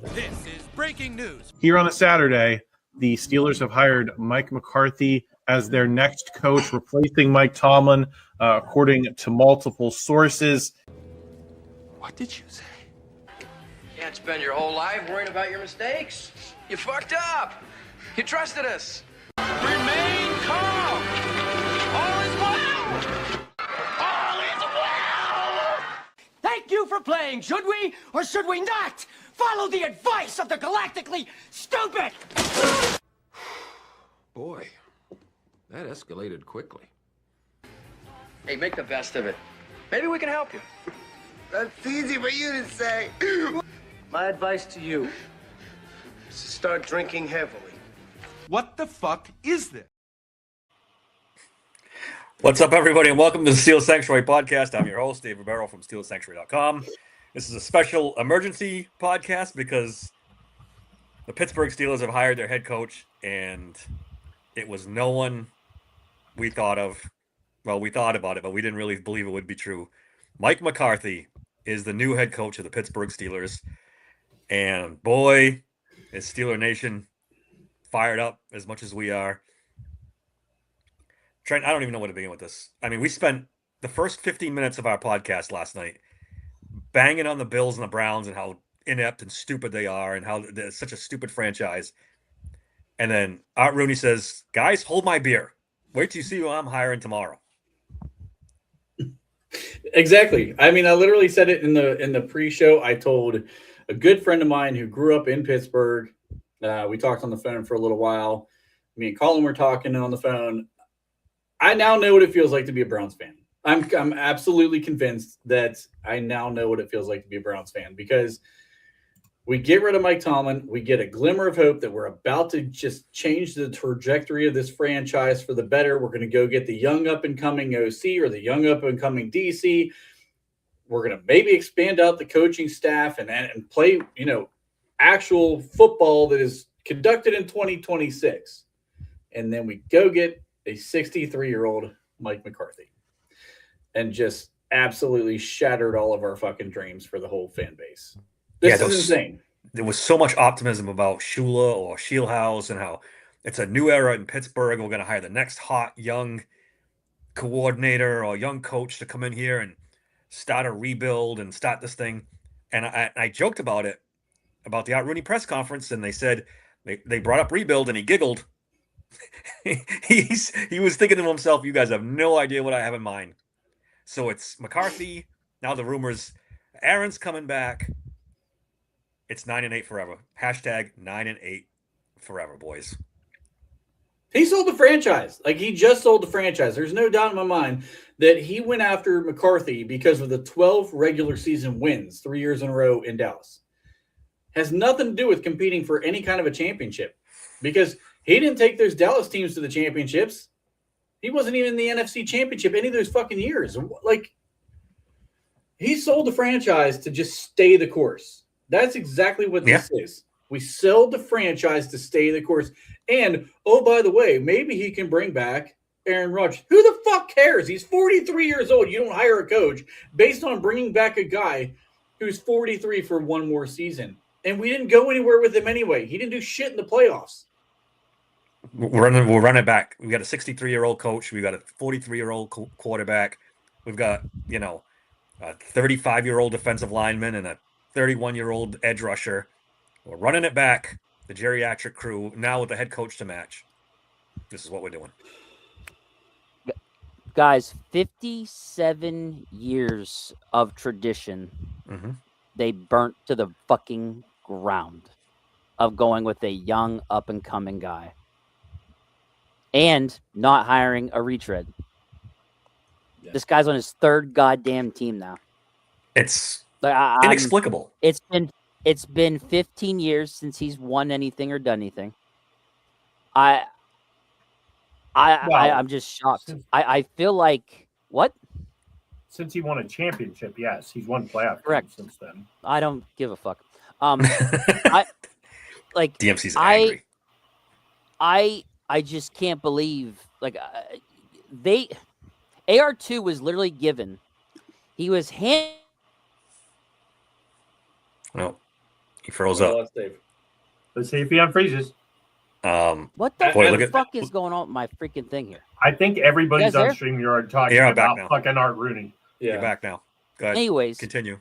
This is breaking news. Here on a Saturday, the Steelers have hired Mike McCarthy as their next coach, replacing Mike Tomlin, according to multiple sources. What did you say? You can't spend your whole life worrying about your mistakes. You fucked up. You trusted us. Remain calm. All is well. All is well. Thank you for playing, should we or should we not? Follow the advice of the galactically stupid! Boy, that escalated quickly. Hey, make the best of it. Maybe we can help you. That's easy for you to say. My advice to you is to start drinking heavily. What the fuck is this? What's up, everybody, and welcome to the Steel Sanctuary podcast. I'm your host, Dave Ribeiro from SteelSanctuary.com. This is a special emergency podcast because the Pittsburgh Steelers have hired their head coach, and it was no one we thought of. Well, we thought about it, but we didn't really believe it would be true. Mike McCarthy is the new head coach of the Pittsburgh Steelers, and boy, is Steeler Nation fired up as much as we are. Trent, I don't even know where to begin with this. I mean, we spent the first 15 minutes of our podcast last night banging on the Bills and the Browns and how inept and stupid they are and how they're such a stupid franchise. And then Art Rooney says, guys, hold my beer. Wait till you see who I'm hiring tomorrow. Exactly. I mean, I literally said it in the pre-show. I told a good friend of mine who grew up in Pittsburgh. We talked on the phone for a little while. Me and Colin were talking on the phone. I now know what it feels like to be a Browns fan. I'm absolutely convinced that I now know what it feels like to be a Browns fan because we get rid of Mike Tomlin. We get a glimmer of hope that we're about to just change the trajectory of this franchise for the better. We're going to go get the young up-and-coming OC or the young up-and-coming DC. We're going to maybe expand out the coaching staff and play, actual football that is conducted in 2026. And then we go get a 63-year-old Mike McCarthy and just absolutely shattered all of our fucking dreams for the whole fan base. This is insane. There was so much optimism about Shula or Shieldhouse and how it's a new era in Pittsburgh. We're going to hire the next hot young coordinator or young coach to come in here and start a rebuild and start this thing. And I joked about it, about the Art Rooney press conference, and they said they brought up rebuild, and he giggled. He was thinking to himself, you guys have no idea what I have in mind. So it's McCarthy. Now the rumors, Aaron's coming back. It's 9-8 forever. Hashtag 9-8 forever, boys. He sold the franchise. Like, he just sold the franchise. There's no doubt in my mind that he went after McCarthy because of the 12 regular season wins 3 years in a row in Dallas. Has nothing to do with competing for any kind of a championship because he didn't take those Dallas teams to the championships. He wasn't even in the NFC championship any of those fucking years. Like, he sold the franchise to just stay the course. That's exactly what this is. We sold the franchise to stay the course. And, oh, by the way, maybe he can bring back Aaron Rodgers. Who the fuck cares? He's 43 years old. You don't hire a coach based on bringing back a guy who's 43 for one more season. And we didn't go anywhere with him anyway. He didn't do shit in the playoffs. We'll run it back. We got a 63-year-old coach. We got a 43-year-old quarterback. We've got, a 35-year-old defensive lineman and a 31-year-old edge rusher. We're running it back. The geriatric crew now with the head coach to match. This is what we're doing. Guys, 57 years of tradition. Mm-hmm. They burnt to the fucking ground of going with a young up-and-coming guy. And not hiring a retread. Yeah. This guy's on his third goddamn team now. It's inexplicable. It's been 15 years since he's won anything or done anything. I'm just shocked. I feel like what? Since he won a championship, yes, he's won playoff Correct. Since then. I don't give a fuck. DMC's angry. I just can't believe AR2 was literally given. He was He froze up. Let's see. Let's see if he unfreezes. What the Boy, fuck is going on with my freaking thing here? I think everybody's You guys on StreamYard talking Yeah, I'm back about now. fucking Art Rooney. Yeah. You're back now. Go ahead. Anyways, Continue.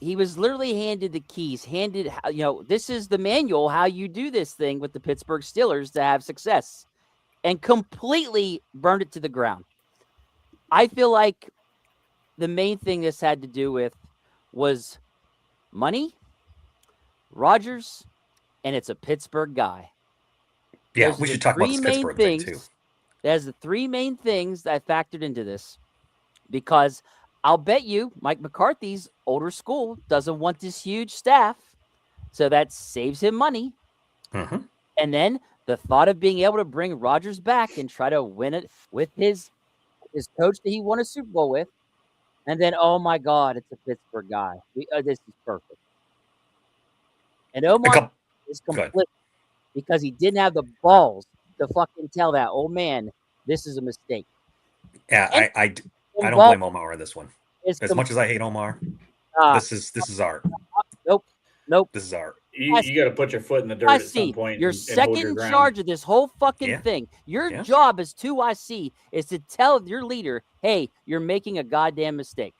He was literally handed the keys, this is the manual how you do this thing with the Pittsburgh Steelers to have success, and completely burned it to the ground. I feel like the main thing this had to do with was money, Rodgers, and it's a Pittsburgh guy. Yeah, Those we are should the talk about three this main Pittsburgh thing, too. There's the three main things that I factored into this, because I'll bet you Mike McCarthy's older school doesn't want this huge staff, so that saves him money. Mm-hmm. And then the thought of being able to bring Rodgers back and try to win it with his coach that he won a Super Bowl with, and then, oh my God, it's a Pittsburgh guy. This is perfect. And Omar is complicit because he didn't have the balls to fucking tell that old man this is a mistake. Yeah, I don't blame Omar on this one. As much as I hate Omar, this is art. Nope. This is art. You got to put your foot in the dirt at some point. You're second in charge of this whole fucking thing. Your job as 2IC is to tell your leader, hey, you're making a goddamn mistake.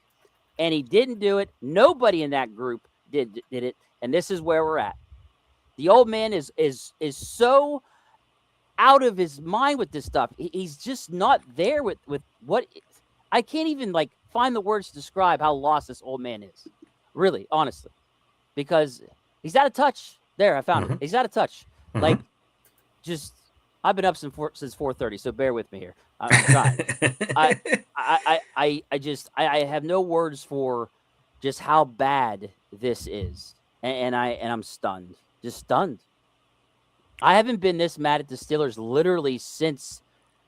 And he didn't do it. Nobody in that group did it. And this is where we're at. The old man is so out of his mind with this stuff. He's just not there with what I can't even find the words to describe how lost this old man is. Really, honestly. Because he's out of touch. There, I found it. He's out of touch. Mm-hmm. I've been up since 4:30, so bear with me here. I'm trying. I have no words for just how bad this is, and I'm stunned, just stunned. I haven't been this mad at the Steelers literally since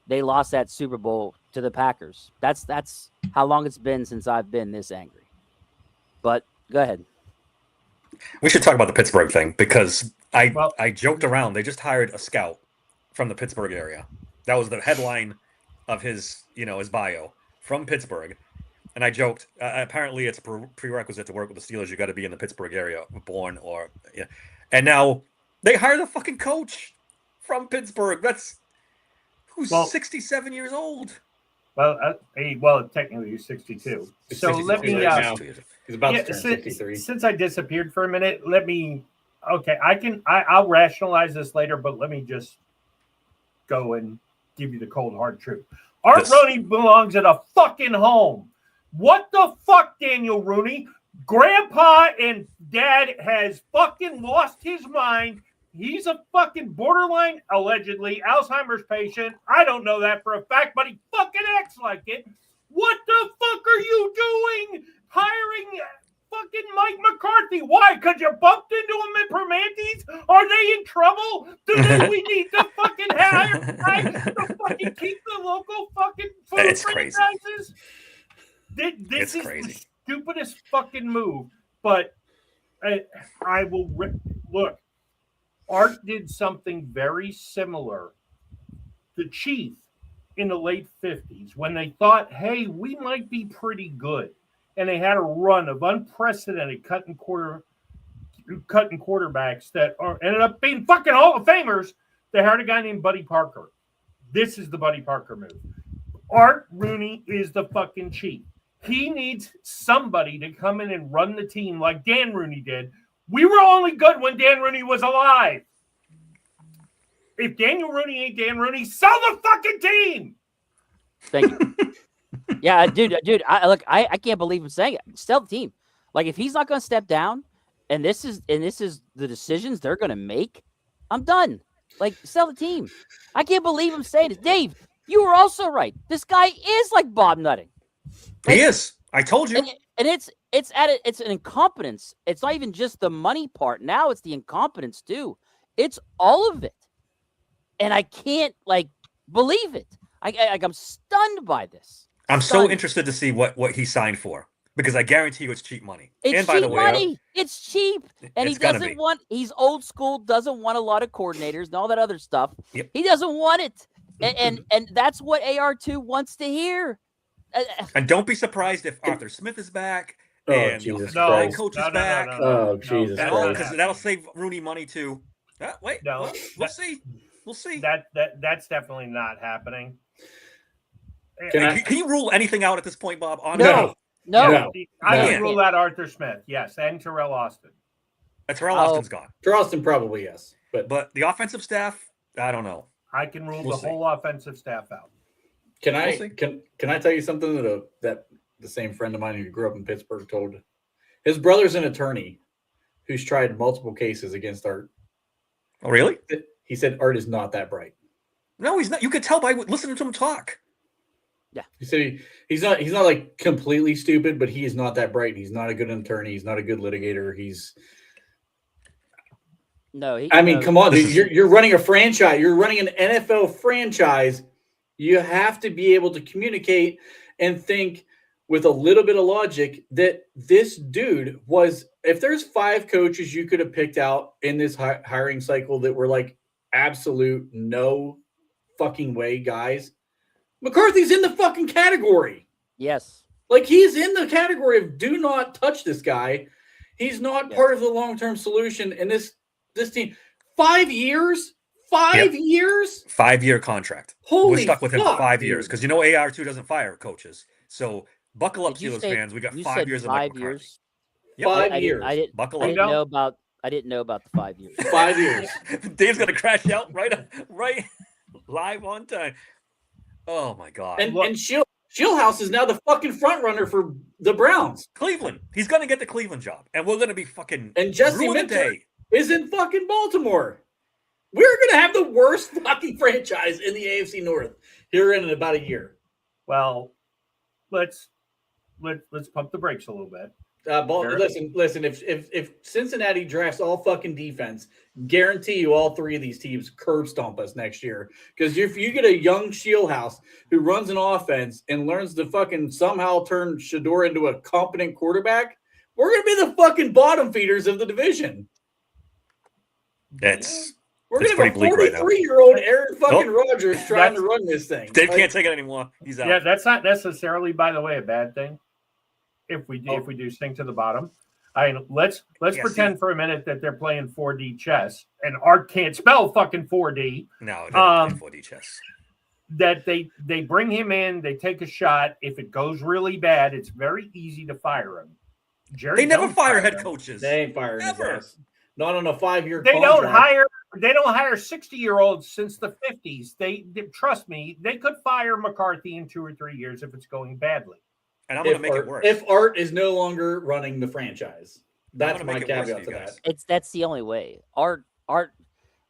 they lost that Super Bowl to the Packers. That's how long it's been since I've been this angry. But go ahead. We should talk about the Pittsburgh thing because I joked around. They just hired a scout from the Pittsburgh area. That was the headline of his bio, from Pittsburgh. And I joked, apparently it's a prerequisite to work with the Steelers. You got to be in the Pittsburgh area, born or And now they hired a fucking coach from Pittsburgh. Who's 67 years old. Well, technically he's 62. So let me. He's about to turn 63. Since I disappeared for a minute, let me. Okay, I'll rationalize this later, but let me just go and give you the cold hard truth. Art Rooney belongs at a fucking home. What the fuck, Daniel Rooney? Grandpa and Dad has fucking lost his mind. He's a fucking borderline, allegedly, Alzheimer's patient. I don't know that for a fact, but he fucking acts like it. What the fuck are you doing hiring fucking Mike McCarthy? Why? Because you bumped into him in Profanity? Are they in trouble? We need to fucking hire guys to fucking keep the local fucking food franchises? This is crazy. The stupidest fucking move. But I will look. Art did something very similar. The Chief in the late 50s, when they thought, hey, we might be pretty good. And they had a run of unprecedented cutting quarterbacks that ended up being fucking Hall of Famers. They hired a guy named Buddy Parker. This is the Buddy Parker move. Art Rooney is the fucking Chief. He needs somebody to come in and run the team like Dan Rooney did. We were only good when Dan Rooney was alive. If Daniel Rooney ain't Dan Rooney, sell the fucking team. Thank you. Yeah, dude. I can't believe I'm saying it. Sell the team. If he's not going to step down, and this is the decisions they're going to make, I'm done. Sell the team. I can't believe I'm saying it. Dave, you were also right. This guy is like Bob Nutting. He is. I told you. And it's an incompetence. It's not even just the money part. Now it's the incompetence too. It's all of it. And I can't believe it. I'm stunned by this. I'm so interested to see what he signed for, because I guarantee you it's cheap money. It's cheap money. It's cheap. And he doesn't he's old school, doesn't want a lot of coordinators and all that other stuff. Yep. He doesn't want it. And that's what AR2 wants to hear. And don't be surprised if Arthur Smith is back Oh, and Jesus No, head Christ. coach is no, no, back. no, no, Oh, no. Jesus That's Christ. not Because that'll save Rooney money too. Wait, No, well, we'll that- see. We'll see. That's definitely not happening. Can Hey, I- can you rule anything out at this point, Bob? No. No. I No. can rule out Arthur Smith, yes, and Terrell Austin. Terrell Oh. Austin's gone. Charleston probably yes, But the offensive staff, I don't know. I can rule We'll the see. whole offensive staff out. can I We'll see. can I tell you something that the same friend of mine who grew up in Pittsburgh told? His brother's an attorney who's tried multiple cases against Art. Oh, really? He said Art is not that bright. No, he's not. You could tell by listening to him talk. He said he's not like completely stupid, but he is not that bright. He's not a good attorney. He's not a good litigator. Come on, dude. You're running a franchise. You're running an NFL franchise. You have to be able to communicate and think with a little bit of logic that this dude was, if there's 5 coaches you could have picked out in this hiring cycle that were like absolute no fucking way guys, McCarthy's in the fucking category. Yes. Like, he's in the category of do not touch this guy. He's not part of the long-term solution. And this team, 5 years, 5 years, 5-year contract. Holy We're stuck with him for fuck, 5 dude. years because AR2 doesn't fire coaches. So buckle up, Did you Steelers say- fans. We got you 5 said years of 5 Mike years? Yep. 5 years. I didn't Buckle I up. didn't know about the 5 years. 5 years. Dave's gonna crash out right live on time. Oh my god! And Shieldhouse is now the fucking front runner for the Browns. Cleveland. He's gonna get the Cleveland job, and we're gonna be fucking And Jesse ruin the Minter day. is in fucking Baltimore. We're gonna have the worst fucking franchise in the AFC North here in about a year. Well, let's pump the brakes a little bit. Listen. If Cincinnati drafts all fucking defense, guarantee you all 3 of these teams curb stomp us next year. Because if you get a young Shieldhouse who runs an offense and learns to fucking somehow turn Shador into a competent quarterback, we're gonna be the fucking bottom feeders of the division. We're It's gonna have pretty a bleak right now. 43-year-old Aaron fucking Rodgers trying to run this thing. Dave Like, can't take it anymore. He's out. Yeah, that's not necessarily, by the way, a bad thing. If we do sink to the bottom, I mean, let's pretend for a minute that they're playing 4D chess, and Art can't spell fucking 4D. No, they're not playing 4D chess. That they bring him in, they take a shot. If it goes really bad, it's very easy to fire him. They never Jones fire fired head him. coaches. They ain't firing his Ever. ass. Not on a 5-year They contract. don't hire 60-year-olds since the 50s. They trust me, they could fire McCarthy in 2 or 3 years if it's going badly. And I'm going to make it worse. If Art is no longer running the franchise. That's gonna my make it worse caveat for to you guys. that. That's the only way. Art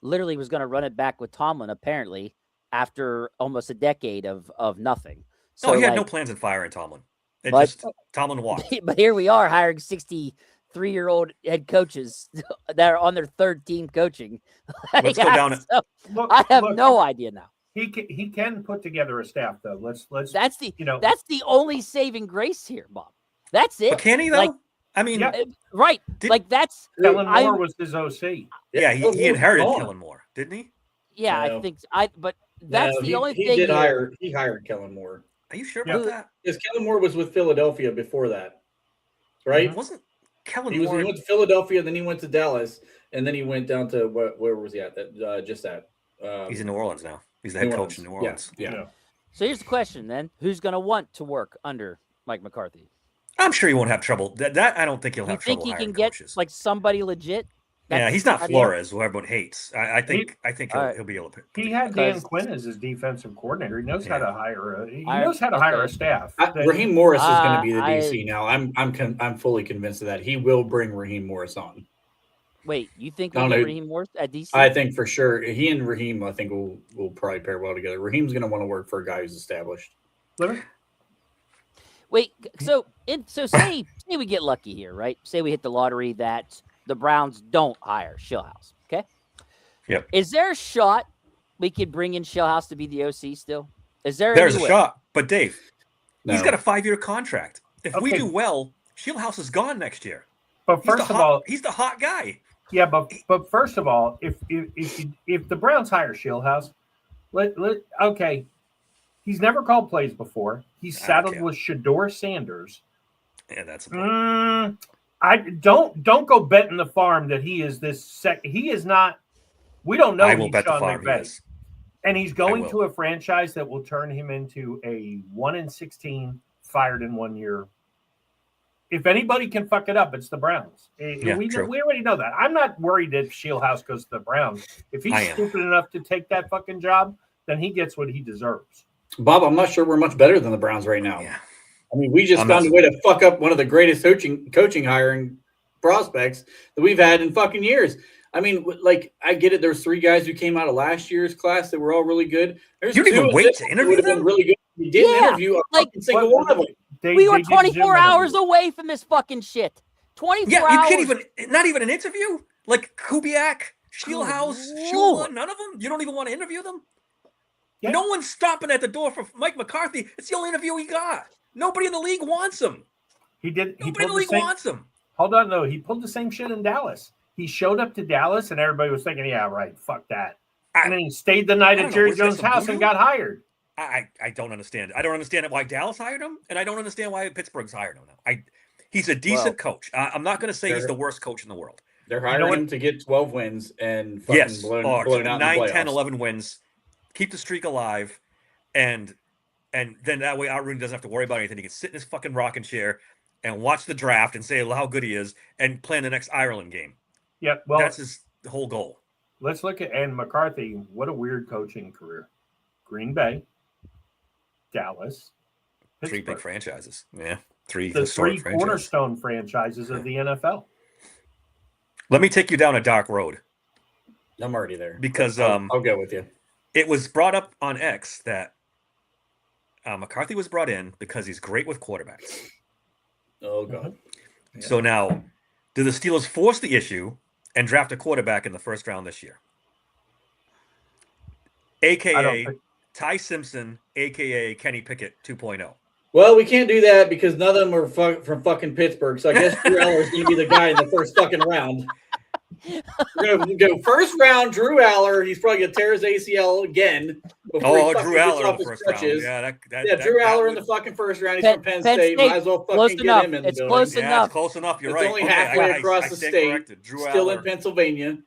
literally was going to run it back with Tomlin apparently after almost a decade of nothing. So No, he had no plans in firing Tomlin. Tomlin walked. But here we are hiring 63-year-old head coaches that are on their 3rd team coaching. Let's go down it. So, Look, I have no idea now. He can put together a staff though. Let's That's the only saving grace here, Bob. That's it. But can he though? Like, I mean, yeah. right? That's Kellen Moore was his OC. Yeah, he inherited Kellen Moore, didn't he? Yeah, No. I think but that's the only he thing. Did hire. He hired Kellen Moore. Are you sure about that? Because Kellen Moore was with Philadelphia before that, right? Wasn't Kellen He Moore? went to Philadelphia, then he went to Dallas, and then he went down to where was he at? Just that. He's in New Orleans now. He's the head coach in New Orleans. Yeah. So here's the question then: who's going to want to work under Mike McCarthy? I'm sure he won't have trouble. That I don't think he'll You have think trouble he hiring can get coaches. like somebody legit? Yeah, he's not idea? Flores, who everyone hates. I think he'll be able to. He had Dan Quinn as his defensive coordinator. He knows how to hire. He knows how to hire a staff. Raheem Morris is going to be the DC now. I'm fully convinced of that. He will bring Raheem Morris on. Wait, you think we'll get Raheem Morris at DC? I think for sure. He and Raheem, I think, will probably pair well together. Raheem's going to want to work for a guy who's established. Wait, so say we get lucky here, right? Say we hit the lottery that the Browns don't hire Shieldhouse. Okay. Yep. Is there a shot we could bring in Shieldhouse to be the OC still? Is there? There's any a way? shot, but Dave, No. he's got a 5-year contract. If we Okay. do well, Shieldhouse is gone next year. But first of all, he's the hot guy. yeah. But first of all, if the Browns hire Shieldhouse, okay, he's never called plays before. He's saddled with Shador Sanders. Yeah, that's the point. I don't go betting the farm that he is this. He is not. We don't know. I will he's bet the Sean farm he McVay. is. And he's going to a franchise that will turn him into a 1-16 fired in 1 year. If anybody can fuck it up, it's the Browns. We already know that. I'm not worried if Shieldhouse goes to the Browns. If he's stupid enough to take that fucking job, then he gets what he deserves. Bob, I'm not sure we're much better than the Browns right now. Yeah. I mean, we just found a way to fuck up one of the greatest coaching hiring prospects that we've had in fucking years. I mean, like, I get it. There's 3 guys who came out of last year's class that were all really good. There's you didn't even wait to interview them? Really good. We didn't interview a fucking single one of them. We were 24 hours away from this fucking shit. 24 hours. You can't even, not even an interview? Like Kubiak, Shieldhouse, Shula, none of them? You don't even want to interview them? Yeah. No one's stopping at the door for Mike McCarthy. It's the only interview he got. Nobody in the league wants him. Nobody in the league wants him. Hold on, though. He pulled the same shit in Dallas. He showed up to Dallas, and everybody was thinking, yeah, right, fuck that. And then he stayed the night at Jerry Jones' house and got hired. I don't understand. I don't understand why Dallas hired him, and I don't understand why Pittsburgh's hired him now. He's a decent coach. I'm not going to say he's the worst coach in the world. They're hiring him to get 12 wins and fucking blown out 9, in the 10, 11 wins. Keep the streak alive, and then that way Art Rooney doesn't have to worry about anything. He can sit in his fucking rocking chair and watch the draft and say how good he is and plan the next Ireland game. Yeah, well, that's his whole goal. Let's look at McCarthy. What a weird coaching career. Green Bay, Dallas, Pittsburgh. 3 big franchises. Yeah, 3 the 3 franchises. cornerstone franchises of the NFL. Let me take you down a dark road. I'm already there. Because I'll go with you. It was brought up on X that McCarthy was brought in because he's great with quarterbacks. Oh, God. Yeah. So now, do the Steelers force the issue and draft a quarterback in the first round this year? AKA Ty Simpson, AKA Kenny Pickett 2.0. Well, we can't do that because none of them are from fucking Pittsburgh. So I guess Drew Aller is going to be the guy in the first fucking round. We're going to go first round, Drew Aller. He's probably going to tear his ACL again. Drew Aller in the first round. Yeah, Drew Aller in the fucking first round. He's from Penn State. Might as well fucking get him in the building. Close enough. It's close enough. You're right. It's only halfway across the state. Still in Pennsylvania.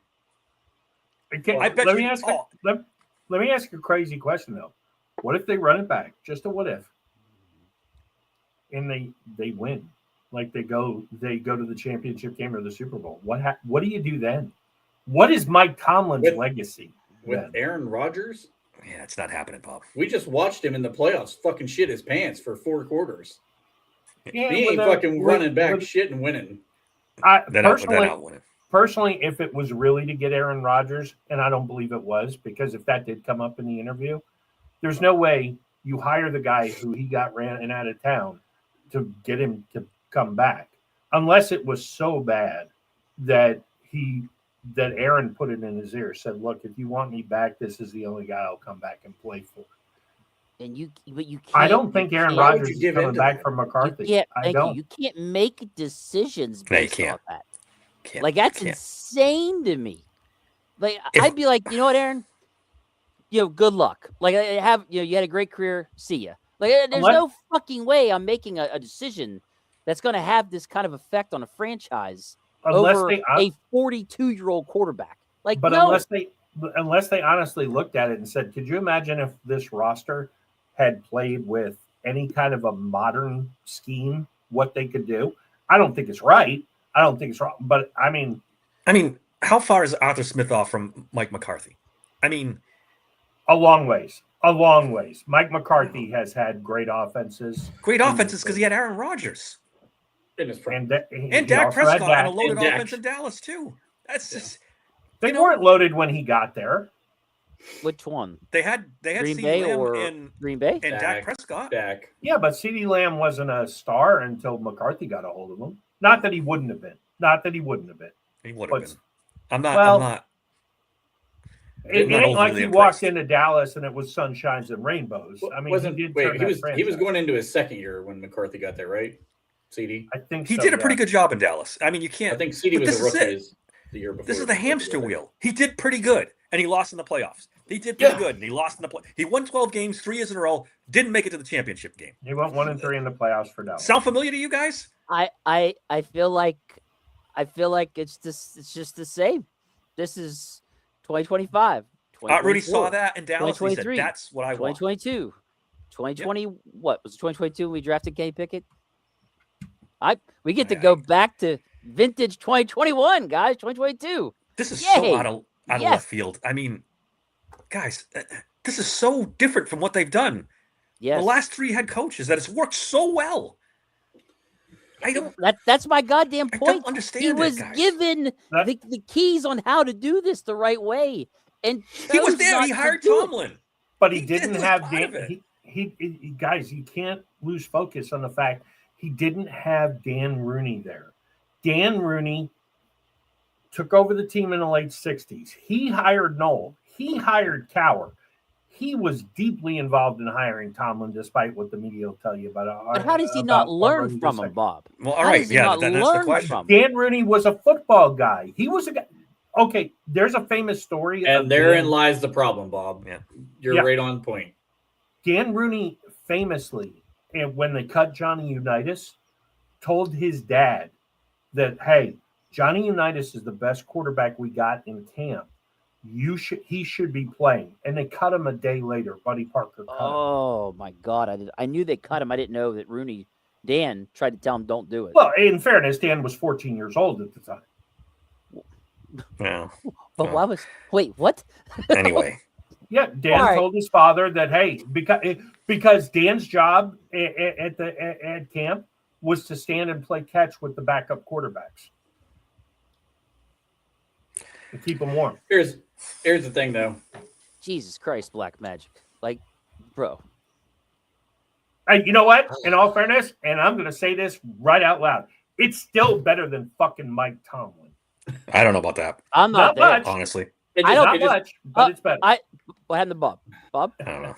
Let me ask you a crazy question, though. What if they run it back? Just a what if. And they win. Like they go to the championship game or the Super Bowl. What do you do then? What is Mike Tomlin's legacy? With Aaron Rodgers? Yeah, it's not happening, Bob. We just watched him in the playoffs fucking shit his pants for 4 quarters. Yeah, he ain't fucking running back shit and winning. They're not winning. Personally, if it was really to get Aaron Rodgers, and I don't believe it was, because if that did come up in the interview, there's no way you hire the guy who he got ran out of town to get him to come back, unless it was so bad that Aaron put it in his ear, said, "Look, if you want me back, this is the only guy I'll come back and play for." And you can't. I don't think Aaron Rodgers is coming back from McCarthy. You can't make decisions based on that. Like that's insane to me. Like I'd be like, you know what, Aaron? Good luck. Like you had a great career. See ya. Like there's no fucking way I'm making a decision that's going to have this kind of effect on a franchise over a 42-year-old quarterback. Like, but unless they honestly looked at it and said, "Could you imagine if this roster had played with any kind of a modern scheme, what they could do?" I don't think it's right. I don't think it's wrong. But I mean, how far is Arthur Smith off from Mike McCarthy? I mean, a long ways. A long ways. Mike McCarthy has had great offenses. Great offenses because he had Aaron Rodgers. And Dak Prescott and a loaded offense in Dallas, too. That's just... They weren't loaded when he got there. Which one? They had Green Bay or Green Bay? And Dak Prescott. Yeah, but CeeDee Lamb wasn't a star until McCarthy got a hold of him. Not that he wouldn't have been. He would have been. I'm not. It ain't like he walked into Dallas and it was sunshines and rainbows. I mean, he was going into his second year when McCarthy got there, right? CD. I think he did a pretty good job in Dallas. I mean, you can't. I think CD was a rookie the year before. This is the hamster wheel. He did pretty good, and he lost in the playoffs. He did pretty good, and he lost in the play. He won 12 games 3 years in a row. Didn't make it to the championship game. He went 1-3 in the playoffs for Dallas. Sound familiar to you guys? I feel like it's just the same. This is 2025. Art Rooney saw that in Dallas. And he said, 2023, "That's what I want." 2022, 2020. What was it, 2022 when we drafted Kenny Pickett? We get to go back to vintage 2021, guys. 2022. This is Yay! so out of left field. I mean, guys, this is so different from what they've done. Yes. The last 3 head coaches, that it's worked so well. That's my goddamn point. I don't understand he was guys. given the keys on how to do this the right way, and he was there. He hired Tomlin, but he didn't have Dan. He guys, you can't lose focus on the fact he didn't have Dan Rooney there. Dan Rooney took over the team in the late 60s. He hired Noel. He hired Cower. He was deeply involved in hiring Tomlin, despite what the media will tell you about. But how does he not learn from him, Bob? Well, all right, yeah, that's the question. Dan Rooney was a football guy. He was a guy. Okay, there's a famous story. And therein lies the problem, Bob. Yeah. You're right on point. Dan Rooney famously, and when they cut Johnny Unitas, told his dad that, hey, Johnny Unitas is the best quarterback we got in camp. He should be playing. And they cut him a day later. Buddy Parker cut him. Oh my God. I knew they cut him. I didn't know that Dan tried to tell him don't do it. Well, in fairness, Dan was 14 years old at the time. Yeah. But why was what? Anyway. Yeah, Dan told his father that, hey, because Dan's job at camp was to stand and play catch with the backup quarterbacks. To keep them warm. Here's the thing, though. Jesus Christ, black magic. Like, bro. Hey, you know what? In all fairness, and I'm going to say this right out loud, it's still better than fucking Mike Tomlin. I don't know about that. I'm not there. Much. Honestly. Not much, but it's better. What happened to Bob? Bob? I don't know.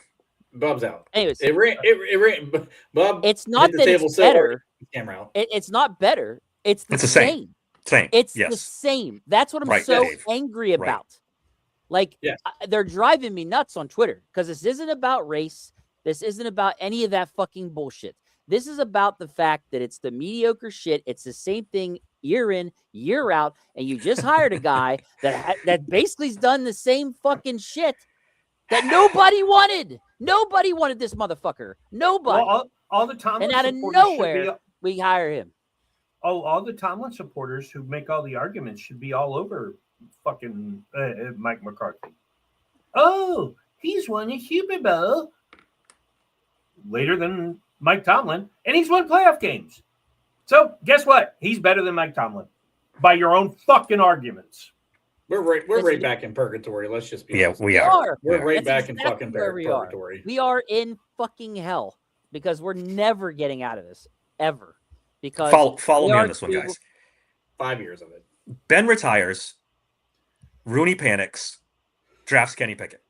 Bob's out. Anyways. It ran. Bob, it's not that it's better. Camera out. It's not better. It's the same. Same. It's the same. That's what I'm so angry about. Like, they're driving me nuts on Twitter because this isn't about race. This isn't about any of that fucking bullshit. This is about the fact that it's the mediocre shit. It's the same thing year in, year out, and you just hired a guy that basically's done the same fucking shit that nobody wanted. Nobody wanted this motherfucker. Nobody. Well, all the Tomlin and out of nowhere, we hire him. All the Tomlin supporters who make all the arguments should be all over fucking Mike McCarthy. Oh, he's won a Super Bowl later than Mike Tomlin, and he's won playoff games. So guess what? He's better than Mike Tomlin by your own fucking arguments. We're right back in purgatory. Let's just be honest. We are. We're right back in fucking purgatory. We are in fucking hell because we're never getting out of this ever. Because follow me on this one, guys. 5 years of it. Ben retires. Rooney panics. Drafts Kenny Pickett.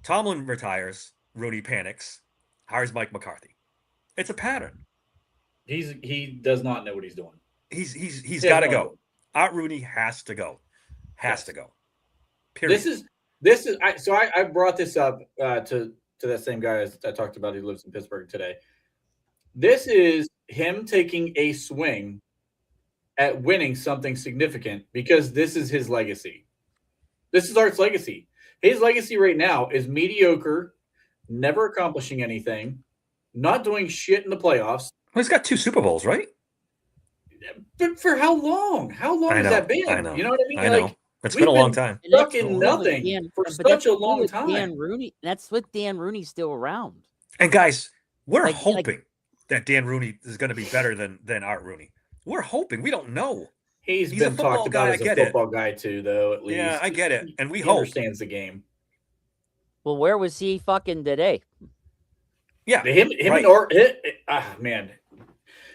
Tomlin retires. Rooney panics. Hires Mike McCarthy. It's a pattern. He does not know what he's doing. He's got to go. Art Rooney has to go. Has to go. Period. This is. I brought this up to that same guy I talked about. He lives in Pittsburgh today. This is him taking a swing at winning something significant because this is his legacy. This is Art's legacy. His legacy right now is mediocre, never accomplishing anything, not doing shit in the playoffs. Well, he's got 2 Super Bowls, right? But for how long? How long has that been? I know. You know what I mean? I know. It's been a long time. Stuck in nothing for such a long time. Dan Rooney. That's with Dan Rooney still around. And guys, we're hoping that Dan Rooney is going to be better than Art Rooney. We're hoping. We don't know. He's been talked about as a football guy too, though. At least, yeah, I get it, and we he hope understands the game. Well, where was he fucking today? Yeah, him and Art. Man,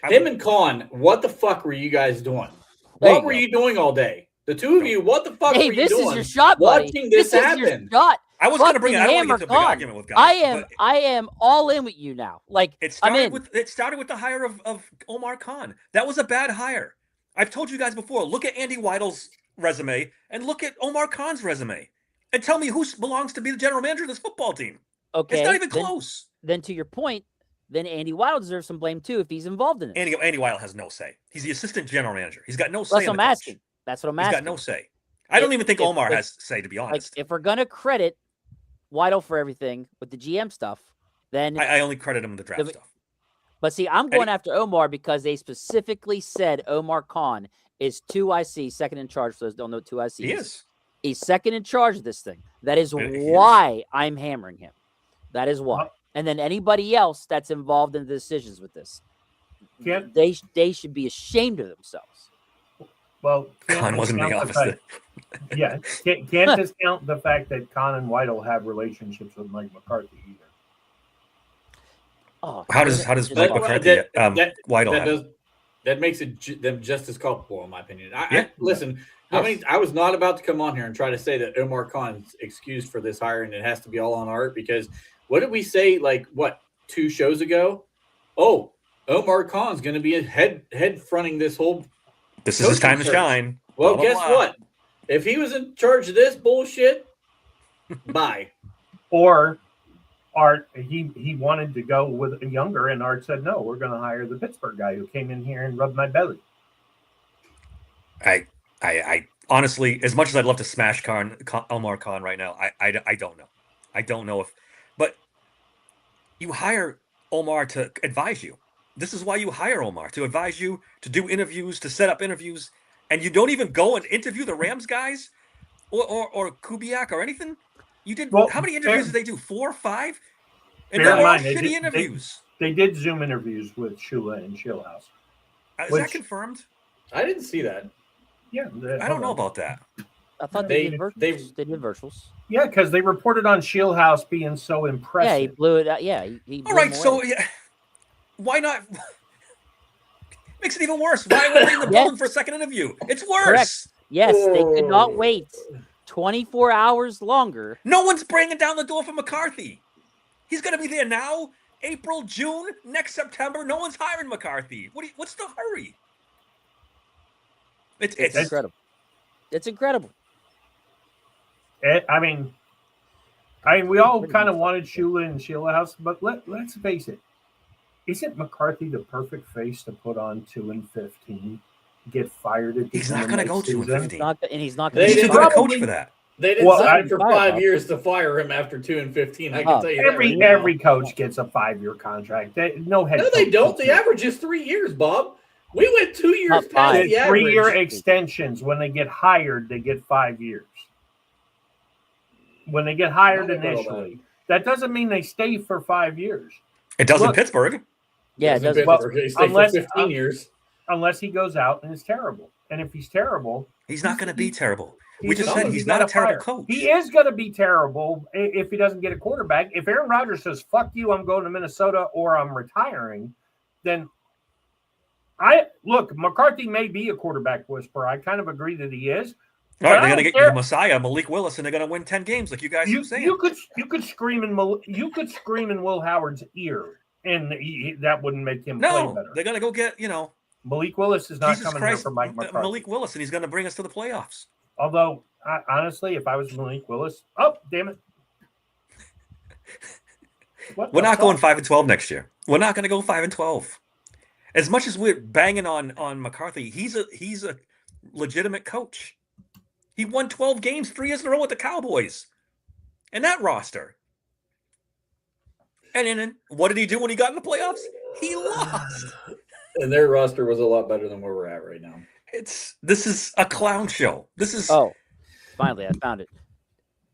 him and Con. What the fuck were you guys doing? What were you doing all day? The two of you. What the fuck were you doing? This is your shot, buddy. Watching this happen. Is your shot. I was going to bring it. I don't want to get into a big argument with guys. I am all in with you now. Like it started with the hire of Omar Khan. That was a bad hire. I've told you guys before. Look at Andy Weidel's resume and look at Omar Khan's resume, and tell me who belongs to be the general manager of this football team. Okay, it's not even close. Then to your point, then Andy Weil deserves some blame too if he's involved in it. Andy Weil has no say. He's the assistant general manager. He's got no say. That's what I'm asking. That's what I'm asking. He's got no say. I don't even think Omar has say, to be honest. Like, if we're gonna credit Weidel for everything with the GM stuff, then I only credit him with the draft stuff. But see, I'm going after Omar because they specifically said Omar Khan is 2IC, second in charge. For those who don't know 2IC. He is. He's second in charge of this thing. That is why I'm hammering him. That is why. And then anybody else that's involved in the decisions with this, they should be ashamed of themselves. Well, Khan wasn't in the office. Yeah, can't discount the fact that Khan and Weidel have relationships with Mike McCarthy either. Oh, how does Mike McCarthy Weidel that makes them just as culpable, in my opinion. Listen. I was not about to come on here and try to say that Omar Khan's excused for this hire and it has to be all on Art, because what did we say, 2 shows ago? Oh, Omar Khan's going to be a head fronting this whole. This is his time to shine. Well, guess what? If he was in charge of this bullshit, bye. Or Art, he wanted to go with a younger, and Art said, no, we're going to hire the Pittsburgh guy who came in here and rubbed my belly. I honestly, as much as I'd love to smash Omar Khan right now, I don't know. I don't know but you hire Omar to advise you. This is why you hire Omar, to advise you, to do interviews, to set up interviews, and you don't even go and interview the Rams guys or Kubiak or anything. You did how many interviews did they do? 4 or 5? And they were all shitty interviews. They did Zoom interviews with Shula and Shieldhouse. Is that confirmed? I didn't see that. Yeah, I don't know about that. I thought they did virtuals. They did virtuals. Yeah, because they reported on Shieldhouse being so impressive. Yeah, he blew it out. Yeah, he all right, so why not? Makes it even worse. Why were they in the building for a second interview? It's worse. Correct. Yes, they could not wait 24 hours longer. No one's bringing down the door for McCarthy. He's going to be there now, April, June, next September. No one's hiring McCarthy. What's the hurry? It's incredible. It's incredible. I mean, we all kind of wanted Shula and Shieldhouse, but let's face it. Isn't McCarthy the perfect face to put on 2-15? Get fired at the He's not going to go 2-15. And he's not going to be a coach for that. They didn't sign for 5 years to fire him after 2-15. I can tell you every coach gets a 5-year contract. No, they don't. The average is 3 years, Bob. We went 2 years past the average. 3-year extensions. When they get hired, they get 5 years. When they get hired initially, that doesn't mean they stay for 5 years. It does in Pittsburgh. Yeah, it does. They stay for 15 years. Unless he goes out and is terrible. And if he's terrible, he's not going to be terrible. We just said he's not a terrible coach. He is going to be terrible if he doesn't get a quarterback. If Aaron Rodgers says, fuck you, I'm going to Minnesota or I'm retiring, then McCarthy may be a quarterback whisperer. I kind of agree that he is. All right, they're going to get the Messiah, Malik Willis, and they're going to win 10 games, like you guys keep saying. You could scream in Will Howard's ear, and that wouldn't make him play better. They're going to go get Malik Willis is not coming here for Mike McCarthy. Malik Willis, and he's going to bring us to the playoffs. Although, honestly, if I was Malik Willis, oh damn it, we're not going 5-12 next year. We're not going to go 5-12. As much as we're banging on McCarthy, he's a legitimate coach. He won 12 games 3 years in a row with the Cowboys. And that roster. And then what did he do when he got in the playoffs? He lost. And their roster was a lot better than where we're at right now. This is a clown show. Finally, I found it.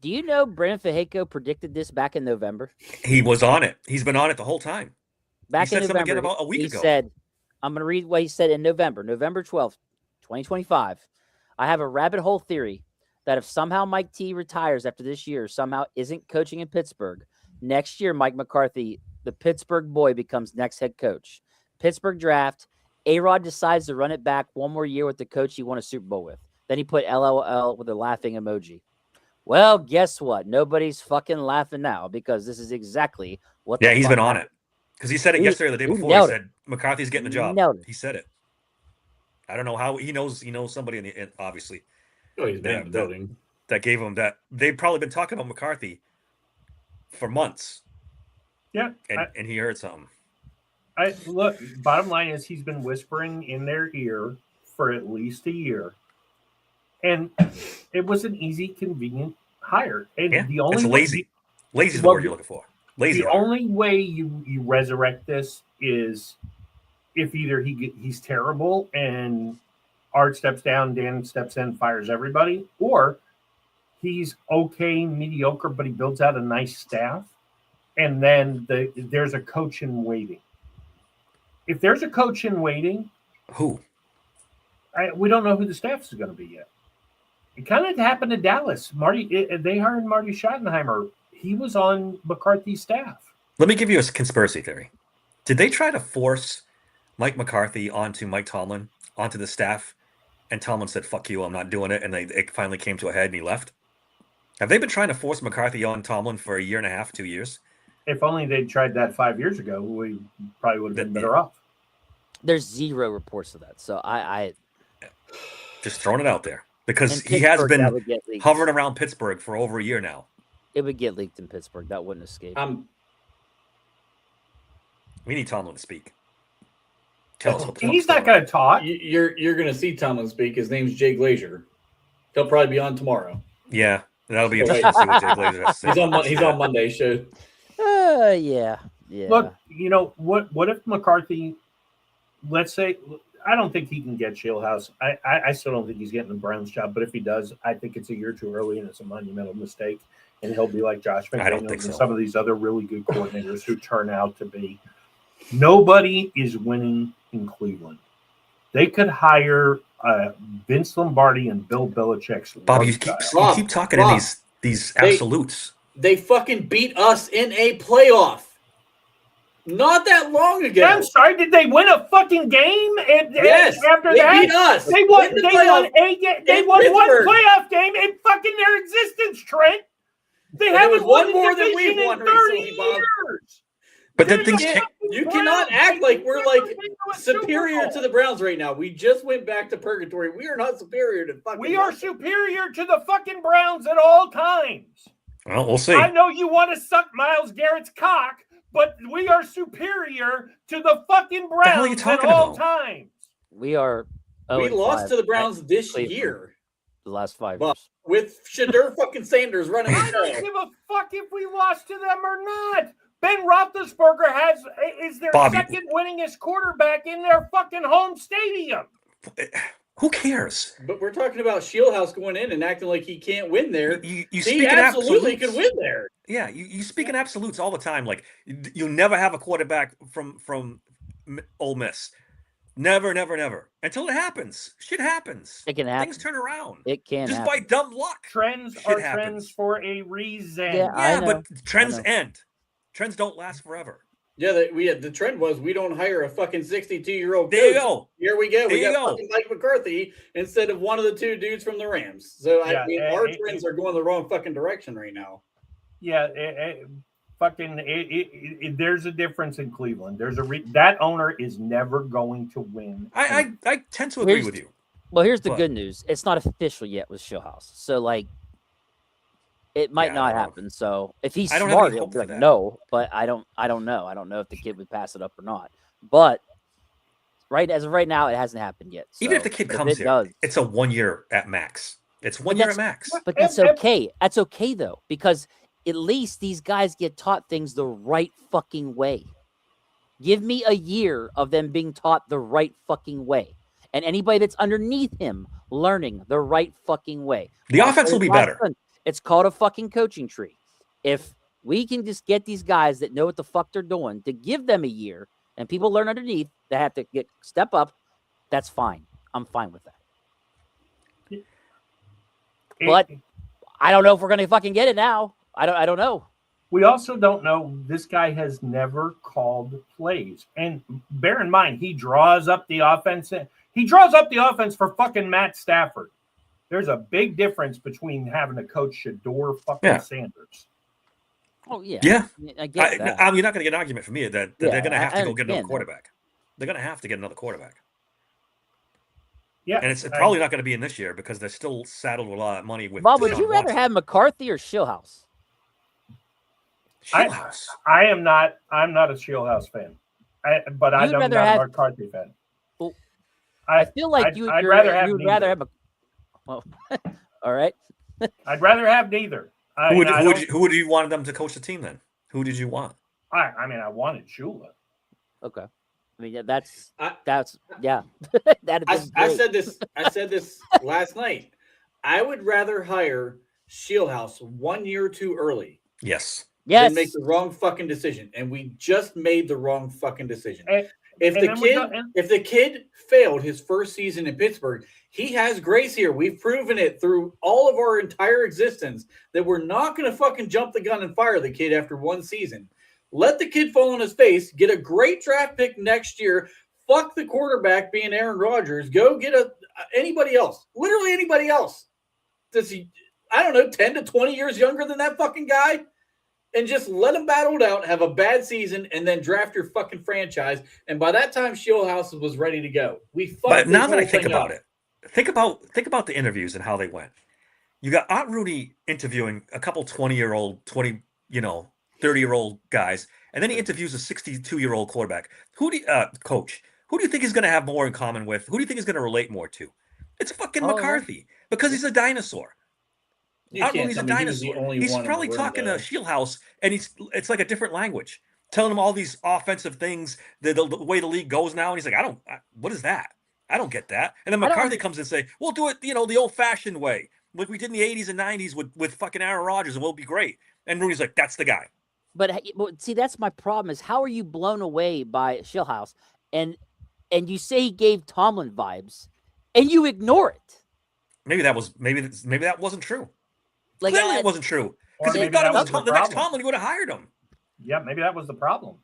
Do you know Brandon Feheko predicted this back in November? He was on it. He's been on it the whole time. Back in November, again about a week ago. He said, I'm going to read what he said in November 12th, 2025. I have a rabbit hole theory that if somehow Mike T retires after this year, somehow isn't coaching in Pittsburgh, next year Mike McCarthy, the Pittsburgh boy, becomes next head coach. Pittsburgh draft, A-Rod decides to run it back one more year with the coach he won a Super Bowl with. Then he put LOL with a laughing emoji. Well, guess what? Nobody's fucking laughing now because this is exactly what. Yeah, he's been on it because he said it yesterday or the day before. He said McCarthy's getting the job. He said it. I don't know how he knows. He knows somebody in obviously. Oh, he's been building that gave him that. They've probably been talking about McCarthy for months. Yeah, and he heard something. Look, bottom line is he's been whispering in their ear for at least a year. And it was an easy, convenient hire. And the only it's lazy. Lazy is the word you're looking for. Lazy. The only way you resurrect this is if either he's terrible and Art steps down, Dan steps in, fires everybody, or he's okay, mediocre, but he builds out a nice staff, and then there's a coach in waiting. If there's a coach in waiting, who? We don't know who the staff is going to be yet. It kind of happened to Dallas. They hired Marty Schottenheimer. He was on McCarthy's staff. Let me give you a conspiracy theory. Did they try to force Mike McCarthy onto Mike Tomlin, onto the staff, and Tomlin said, "Fuck you, I'm not doing it," and it finally came to a head and he left? Have they been trying to force McCarthy on Tomlin for a year and a half, 2 years? If only they'd tried that 5 years ago, we probably would have been better off. There's zero reports of that, so I just throwing it out there because he has been hovering around Pittsburgh for over a year now. It would get leaked in Pittsburgh. That wouldn't escape. We need Tomlin to speak. Tell us what the He's not going to talk. You're going to see Tomlin speak. His name's Jay Glazer. He'll probably be on tomorrow. Yeah, that'll be interesting to see what Jay Glazer has to say. He's on Monday's show. Yeah. Look, what if McCarthy? Let's say, I don't think he can get Shieldhouse. I still don't think he's getting the Browns job. But if he does, I think it's a year too early and it's a monumental mistake. And he'll be like Josh McDaniels and some of these other really good coordinators who turn out to be. Nobody is winning in Cleveland. They could hire Vince Lombardi and Bill Belichick's. Bob, you keep talking in these absolutes. They fucking beat us in a playoff. Not that long ago. I'm sorry. Did they win a fucking game? Yes. After they that, beat us. They won one playoff game in fucking their existence, Trent. They haven't won more than we've won in 30 years. But then things change. You cannot act like we're like superior to the Browns right now. We just went back to purgatory. We are not superior to fucking. We are superior to the fucking Browns at all times. Well, we'll see. I know you want to suck Myles Garrett's cock, but we are superior to the fucking Browns at all times. We are. We lost to the Browns this year. The last 5 years. With Shadur fucking Sanders running. I don't give a fuck if we lost to them or not. Ben Roethlisberger is their second winningest quarterback in their fucking home stadium. Who cares? But we're talking about Shieldhouse going in and acting like he can't win there. You he absolutely could win there. Yeah, you speak in absolutes all the time. Like you'll never have a quarterback from Ole Miss. Never, never, never. Until it happens. Shit happens. It can happen. Things turn around. It can just happen. by dumb luck. Trends are trends for a reason. Yeah, but trends end. Trends don't last forever. Yeah, the trend was we don't hire a fucking 62-year-old coach. There you go. Here we go. We got fucking Mike McCarthy instead of one of the two dudes from the Rams. So I mean, our trends are going the wrong fucking direction right now. Yeah, there's a difference in Cleveland. There's that owner is never going to win. I tend to agree with you. Well, here's the good news. It's not official yet with Shieldhouse. So like it might not happen. So if he's smart, he'll be like, no, but I don't know. I don't know if the kid would pass it up or not. But as of right now, it hasn't happened yet. So even if the kid comes here, it's a 1 year at max. It's 1 year at max. But that's okay. That's okay though, because at least these guys get taught things the right fucking way. Give me a year of them being taught the right fucking way. And anybody that's underneath him learning the right fucking way. The offense will be better. It's called a fucking coaching tree. If we can just get these guys that know what the fuck they're doing to give them a year and people learn underneath, they have to step up. That's fine. I'm fine with that. But I don't know if we're going to fucking get it now. I don't know. We also don't know. This guy has never called plays. And bear in mind, he draws up the offense. He draws up the offense for fucking Matt Stafford. There's a big difference between having a coach Shador fucking Sanders. Oh, yeah. Yeah. I get that. You're not going to get an argument from me that they're going to have to go get another quarterback. They're going to have to get another quarterback. Yeah. And it's probably not going to be in this year because they're still saddled with a lot of money. With Bob, would you rather have McCarthy or Shieldhouse? I'm not a Shieldhouse fan. but I'm You'd not rather a have- McCarthy fan. Well, I feel like I'd you rather would have rather neither. have a. Well, all right. I'd rather have neither. Who would you want them to coach the team then? Who did you want? I mean, I wanted Shula. Okay. I mean, that's yeah. I said this last night. I would rather hire Shieldhouse 1 year too early. Yes. Than make the wrong fucking decision, and we just made the wrong fucking decision. If the kid failed his first season in Pittsburgh, he has grace here. We've proven it through all of our entire existence that we're not going to fucking jump the gun and fire the kid after one season. Let the kid fall on his face, get a great draft pick next year. Fuck the quarterback being Aaron Rodgers. Go get anybody else. Literally anybody else. Does he, I don't know, 10 to 20 years younger than that fucking guy? And just let him battle it out, have a bad season, and then draft your fucking franchise. And by that time, Shieldhouse was ready to go. But now that I think about it, think about the interviews and how they went. You got Art Rooney interviewing a couple 20-year-old, 30-year-old guys, and then he interviews a 62-year-old quarterback. Coach? Who do you think he's going to have more in common with? Who do you think he's going to relate more to? It's fucking McCarthy because he's a dinosaur. Art Rooney's a dinosaur. He's probably talking to Shieldhouse, and it's like a different language, telling him all these offensive things, the way the league goes now, and he's like, what is that? I don't get that. And then McCarthy comes and say, we'll do it, the old-fashioned way, like we did in the 80s and 90s with fucking Aaron Rodgers, and we'll be great. And Rooney's like, that's the guy. But see, that's my problem is how are you blown away by Shieldhouse and you say he gave Tomlin vibes and you ignore it? Maybe that wasn't true. Like, clearly it wasn't true. Because if you thought it was the next Tomlin, you would have hired him. Yeah, maybe that was the problem.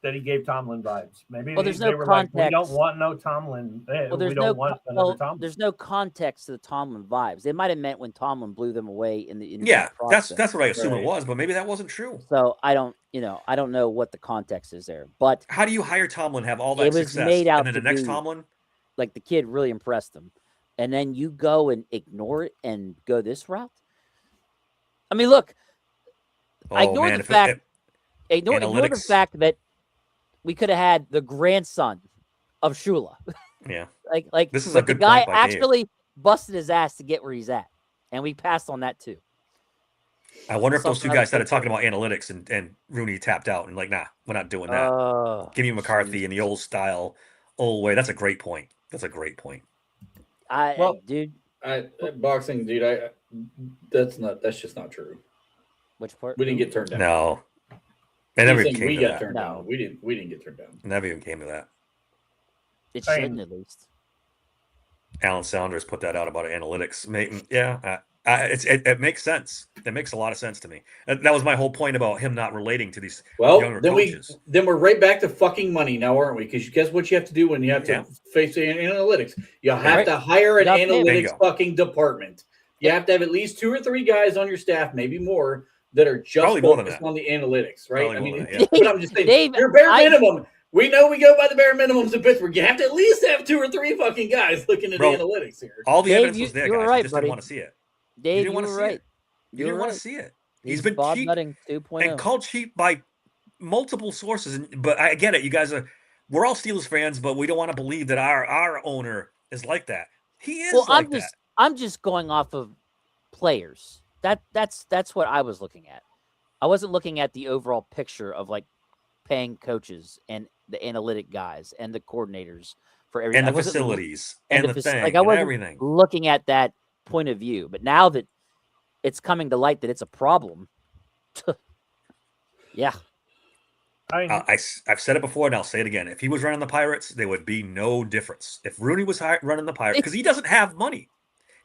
That he gave Tomlin vibes. Maybe there's they no were context. like, we don't want no Tomlin. We don't want another Tomlin. There's no context to the Tomlin vibes. They might have meant when Tomlin blew them away in the that's what I assume it was, but maybe that wasn't true. So I don't know what the context is there. But how do you hire Tomlin, have all that success, made out and then the next Tomlin, like the kid really impressed him, and then you go and ignore it and go this route? I mean, look, ignore the fact that we could have had the grandson of Shula. Yeah. like this is but the guy actually busted his ass to get where he's at. And we passed on that too. I wonder if those two guys started talking about analytics and Rooney tapped out and like, nah, we're not doing that. Give me McCarthy in the old style, old way. That's a great point. Boxing, dude, that's just not true. Which part? We didn't get turned down. No. It never even came we to got that. turned down. We didn't get turned down. It never even came to that. It shouldn't, at least. Alan Saunders put that out about analytics. It makes sense. It makes a lot of sense to me. That was my whole point about him not relating to these younger coaches. Then we're right back to fucking money now, aren't we? Because guess what you have to do when you have to face the analytics? You have to hire an analytics fucking department. You have to have at least 2 or 3 guys on your staff, maybe more, that are just focused on the analytics, right? But I'm just saying, your bare minimum. We know we go by the bare minimums in Pittsburgh. You have to at least have 2 or 3 fucking guys looking at the analytics here. All the evidence was there, guys. Right, you just didn't want to see it. Dave, you didn't want to see it. You didn't want to see it. He's been Bob cheap Nutting 2.0. and called cheap by multiple sources. But I get it. You guys we're all Steelers fans, but we don't want to believe that our owner is like that. He is that. I'm just going off of players. That's what I was looking at. I wasn't looking at the overall picture of like paying coaches and the analytic guys and the coordinators for everything. And the facilities and the thing like I wasn't everything. Looking at that point of view. But now that it's coming to light that it's a problem, yeah. I've said it before and I'll say it again. If he was running the Pirates, there would be no difference. If Rooney was running the Pirates, because he doesn't have money.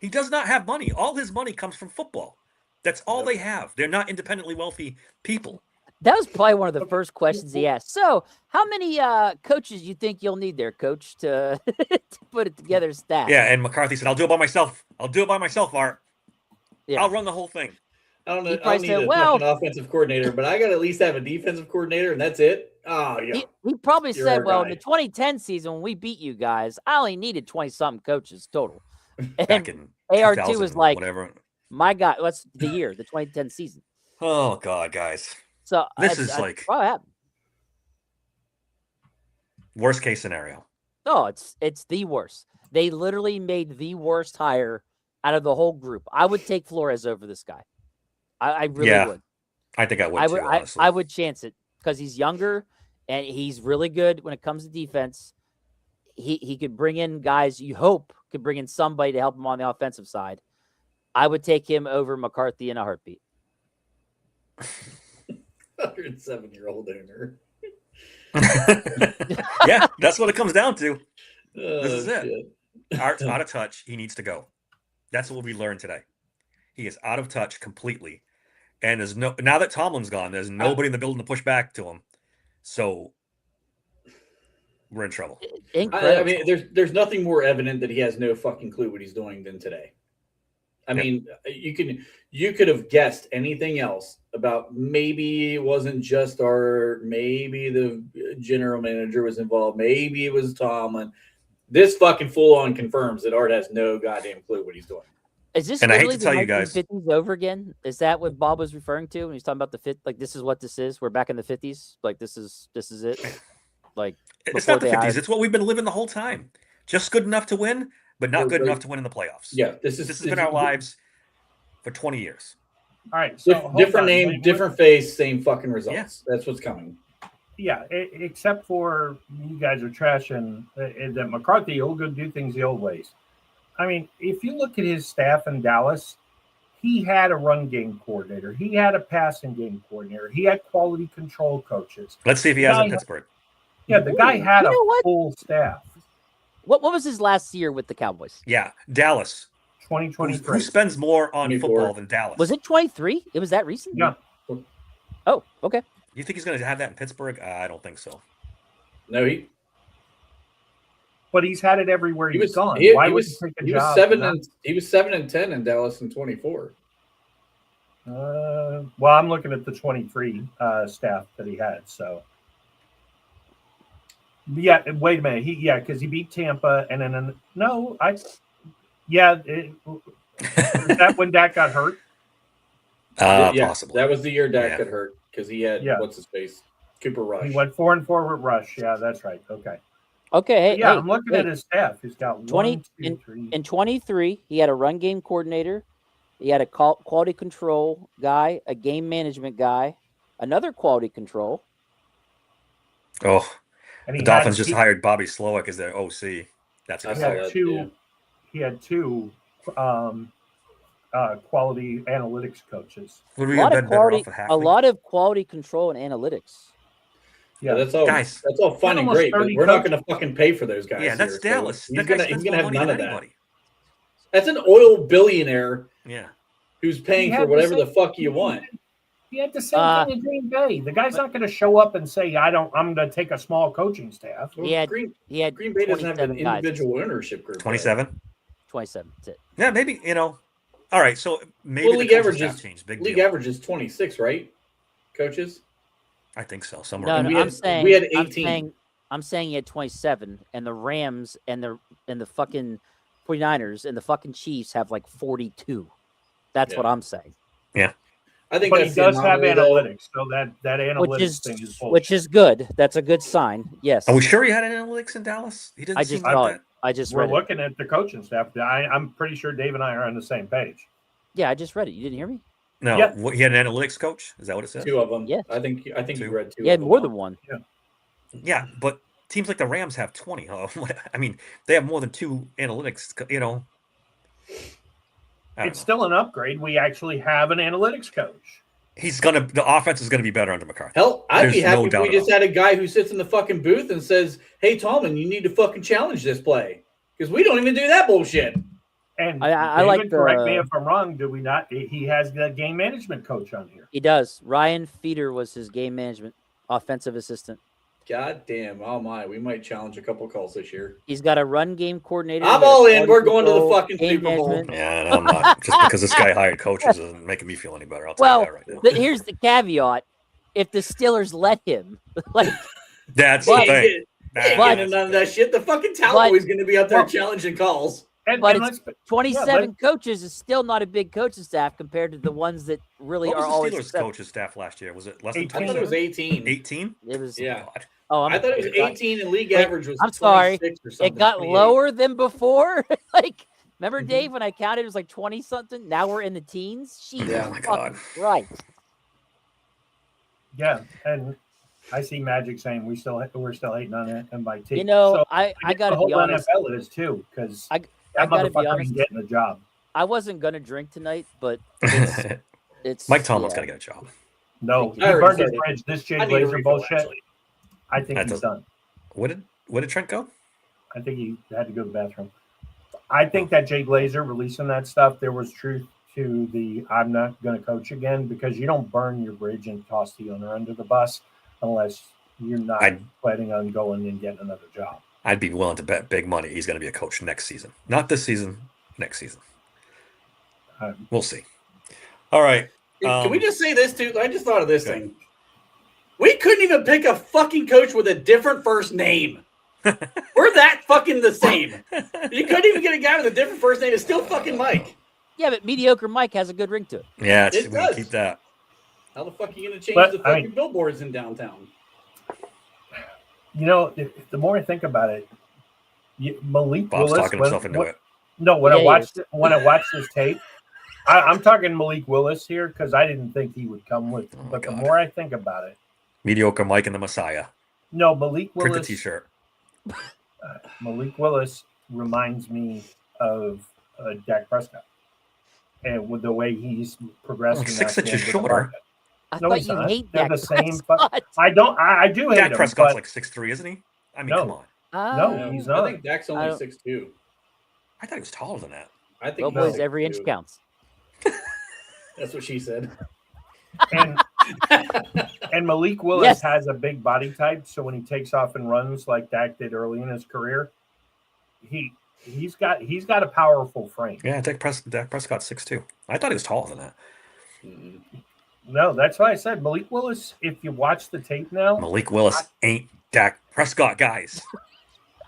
He does not have money. All his money comes from football. That's all they have. They're not independently wealthy people. That was probably one of the first questions he asked. So, how many coaches you think you'll need there, Coach, to put it together staff? Yeah, and McCarthy said, I'll do it by myself. Art. Yeah. I'll run the whole thing. I don't need an offensive coordinator, but I got to at least have a defensive coordinator, and that's it. Oh, yeah. He probably said, well, in the 2010 season, when we beat you guys, I only needed 20-something coaches total. Back in ART was like, whatever. My God, what's the year, the 2010 season? Oh, God, guys. So this is like what happened. Worst case scenario. No, it's the worst. They literally made the worst hire out of the whole group. I would take Flores over this guy. I really would. I think I would too, honestly. I would chance it because he's younger and he's really good when it comes to defense. He could bring in guys you hope could bring in somebody to help him on the offensive side. I would take him over McCarthy in a heartbeat. 107-year-old owner. Yeah, that's what it comes down to. This is shit. it. Art's out of touch. He needs to go. That's what we learned today. He is out of touch completely. And there's now that Tomlin's gone, there's nobody in the building to push back to him. So we're in trouble. I mean, there's nothing more evident that he has no fucking clue what he's doing than today. I mean, you could have guessed anything else about maybe it wasn't just Art, maybe the general manager was involved, maybe it was Tomlin. This fucking full on confirms that Art has no goddamn clue what he's doing. Is this and I hate literally to tell the you guys 1950s over again? Is that what Bob was referring to when he's talking about the fit? Like, this is what this is. We're back in the 50s. Like, this is it. Like, it's not the 50s. It's what we've been living the whole time. Just good enough to win, but not good enough to win in the playoffs. Yeah, this has been our lives for 20 years. All right. So different name, different face, same fucking results. Yeah. That's what's coming. Yeah, except for you guys are trashing that McCarthy will go do things the old ways. I mean, if you look at his staff in Dallas, he had a run game coordinator. He had a passing game coordinator. He had quality control coaches. Let's see if he has in Pittsburgh. Yeah, the guy had a full staff. What was his last year with the Cowboys? Yeah, Dallas. 2023. Who spends more on football than Dallas? Was it 23? It was that recent? Yeah. Oh, okay. You think he's going to have that in Pittsburgh? I don't think so. No, but he's had it everywhere he's gone. Why would he take a job? He was 7-10 in Dallas in 24. Well, I'm looking at the 23 staff that he had. So, yeah. Wait a minute. Because he beat Tampa, and then is that when Dak got hurt? Possibly. That was the year Dak got hurt because he had what's his face, Cooper Rush. He went 4-4 with Rush. Yeah, that's right. Okay. Okay. I'm looking at his staff. He's got 1, 2, 3. In 23, he had a run game coordinator. He had a quality control guy, a game management guy, another quality control. Oh, and the Dolphins just hired Bobby Slowick as their OC. That's He had two quality analytics coaches. A lot of quality control and analytics. Yeah, that's all. Guys, that's all fun and great, but we're not going to fucking pay for those guys. Yeah, that's here, Dallas. So he's going to have none of that. That's an oil billionaire. Yeah, who's paying for whatever the fuck you want. He had the same thing in Green Bay. The guy's not going to show up and say, "I'm going to take a small coaching staff." Well, Green Bay doesn't have an individual ownership group. 27. 27. That's it. Yeah, maybe All right, so maybe league average is 26, right? Coaches. I think so. Somewhere. No, I'm saying we had 18. I'm saying he had 27, and the Rams and the fucking 49ers and the fucking Chiefs have like 42. That's what I'm saying. Yeah, I think. But he does have analytics, so that analytics thing is bullshit. Which is good. That's a good sign. Yes. Are we sure he had analytics in Dallas? He didn't. We're looking at the coaching staff. I'm pretty sure Dave and I are on the same page. Yeah, I just read it. You didn't hear me? No, he had an analytics coach. Is that what it says? 2 of them. Yeah, I think you read 2. He had more than one. Yeah, but teams like the Rams have 20. I mean, they have more than 2 analytics. It's still an upgrade. We actually have an analytics coach. The offense is gonna be better under McCarthy. Hell, I'd be happy if we just had a guy who sits in the fucking booth and says, "Hey, Tomlin, you need to fucking challenge this play," because we don't even do that bullshit. And I like correct me if I'm wrong. Do we not? He has the game management coach on here. He does. Ryan Feeder was his game management offensive assistant. God damn! Oh my, we might challenge a couple calls this year. He's got a run game coordinator. I'm all in. We're going to the fucking Super Bowl. Yeah, I'm not. Just because this guy hired coaches isn't making me feel any better. I'll tell you that right now. But here's the caveat: if the Steelers let him, that's the thing. None of that shit. The fucking Cowboys going to be out there challenging calls. But it's 27 coaches is still not a big coaching staff compared to the ones that really what are was always. the Steelers coaching staff last year? Was it less than 18? I thought it was 18. 18? It was. Yeah. Oh, I thought it was 18 and league Wait, average was I'm sorry. 26 or something. It got 28. lower than before. Like, remember, Mhm. Dave, when I counted, it was like 20 something. Now we're in the teens. Jesus Oh my God. Right. Yeah, and I see Magic saying we're still hating on it and by T. You know, So I guess got the to whole be honest. NFL is too, because I that gotta be motherfucker honest. ain't getting a job. I wasn't gonna drink tonight, but it's Mike Tomlin's yeah. got to get a job. No, he I already burned his started. bridge. This Jay I need a Glazer refill, bullshit. actually. I think That's he's done. Where did Trent go? I think he had to go to the bathroom. I think that Jay Glazer releasing that stuff, there was truth to the I'm not going to coach again, because you don't burn your bridge and toss the owner under the bus unless you're not planning on going and getting another job. I'd be willing to bet big money he's going to be a coach next season. Not this season, next season. We'll see. All right. Can we just say this too? I just thought of this thing. We couldn't even pick a fucking coach with a different first name. We're that fucking the same. You couldn't even get a guy with a different first name. It's still fucking Mike. Yeah, but mediocre Mike has a good ring to it. Yeah, It we can does. keep that. How the fuck are you going to change But, the I fucking mean- billboards in downtown? You know, the more I think about it, Malik Bob's Willis. talking himself into it. No, when Yeah, I he watched this tape, I'm talking Malik Willis here because I didn't think he would come with. Oh my But the God. more I think about it, Mediocre Mike and the Messiah. no, Malik Print a Willis. T-shirt. Malik Willis reminds me of Dak Prescott, and with the way he's progressing. Like 6 out there inches with the shorter. market. I No, thought he's you not. hate They're Dak the same. Prescott. I don't. I do hate Dak him. Prescott's But like 6'3", isn't he? I mean, No. come on. no, he's not. I think Dak's I only don't- 6'2". I thought he was taller than that. I think Well, he's boys, every inch 6'2". counts. That's what she said. and and Malik Willis Yes. has a big body type, so when he takes off and runs like Dak did early in his career, he's got a powerful frame. Yeah, Dak Prescott's 6'2". I thought he was taller than that. No, that's why I said Malik Willis. If you watch the tape now, Malik Willis ain't Dak Prescott, guys.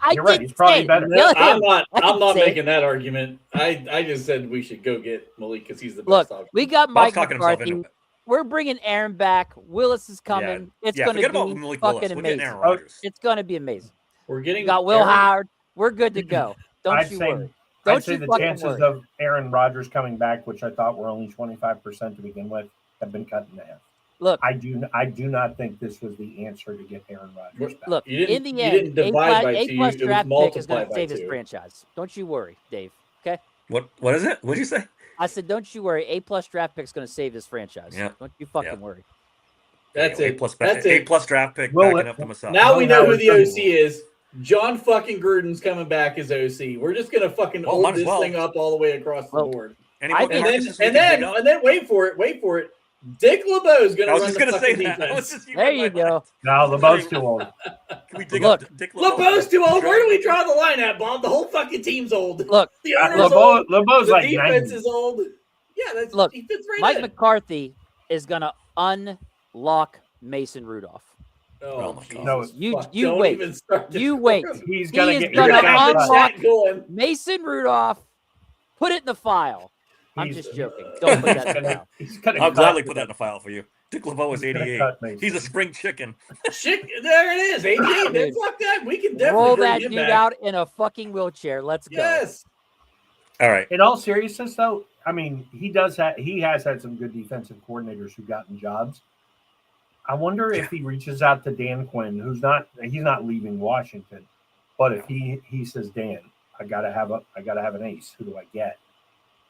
I You're right, didn't he's probably say it. better. Yell at I'm him. not. I I'm not didn't say making that argument. I just said we should go get Malik because he's the Look, best option. we got Bob's Mike talking himself McCarthy. into it. We're bringing Aaron back. Willis is coming. It's Yeah, going to forget about be Malik fucking Willis. We're getting amazing. Aaron Rodgers. It's going to be amazing. We're getting We got Will Aaron- Howard. We're good to go. Don't I'd you say, worry. I'd Don't say you the fucking chances worry. of Aaron Rodgers coming back, which I thought were only 25% to begin with, have been cut in half. Look, I do not think this was the answer to get Aaron Rodgers back. look. You didn't- In the you end, didn't divide by A two, plus it was draft pick is going multiplied to by save his two. franchise. Don't you worry, Dave. Okay. What is it? What'd you say? I said, don't you worry. A plus draft pick is going to save this franchise. Yeah. Don't you fucking Yeah. worry. That's A it. plus, That's A it. plus draft pick Will backing it- up the Messiah. Now we Will know who Howard the Turnbull. OC is. John fucking Gruden's coming back as OC. We're just gonna fucking Well, might hold as this well. thing up all the way across the Well, board. Any I more think- carcasses And we then, can and dig up? then, wait for it. Dick LeBeau's gonna I was run just the going to say fucking that. I was defense. just- There you go. No, LeBeau's too old. Can we dig Look, up Dick LeBeau? LeBeau's too old. Where do we draw the line at, Bob? The whole fucking team's old. Look, The owner's old. LeBeau's The like defense 90. is old. Yeah, that's Look, he fits right Mike in. McCarthy is going to unlock Mason Rudolph. Oh my Jesus God. No, You- fuck. you Don't wait. even start this You wait. program. He's He gonna is get. You're gonna gonna have the unlock- chat going. Mason Rudolph, put it in the file. I'm He's- just joking. Don't put that in the file. He's gonna I'll cut- gladly put that in the file for you. Dick LeBeau is He's gonna 88. cut Mason. He's a spring chicken. Shit, there it is. 88. Man, fuck that. We can definitely Roll bring that him dude back. out in a fucking wheelchair. Let's go. Yes. All right. In all seriousness, though, I mean, he has had some good defensive coordinators who've gotten jobs. I wonder if he reaches out to Dan Quinn, he's not leaving Washington, but if he says, Dan, I gotta have an ace. Who do I get?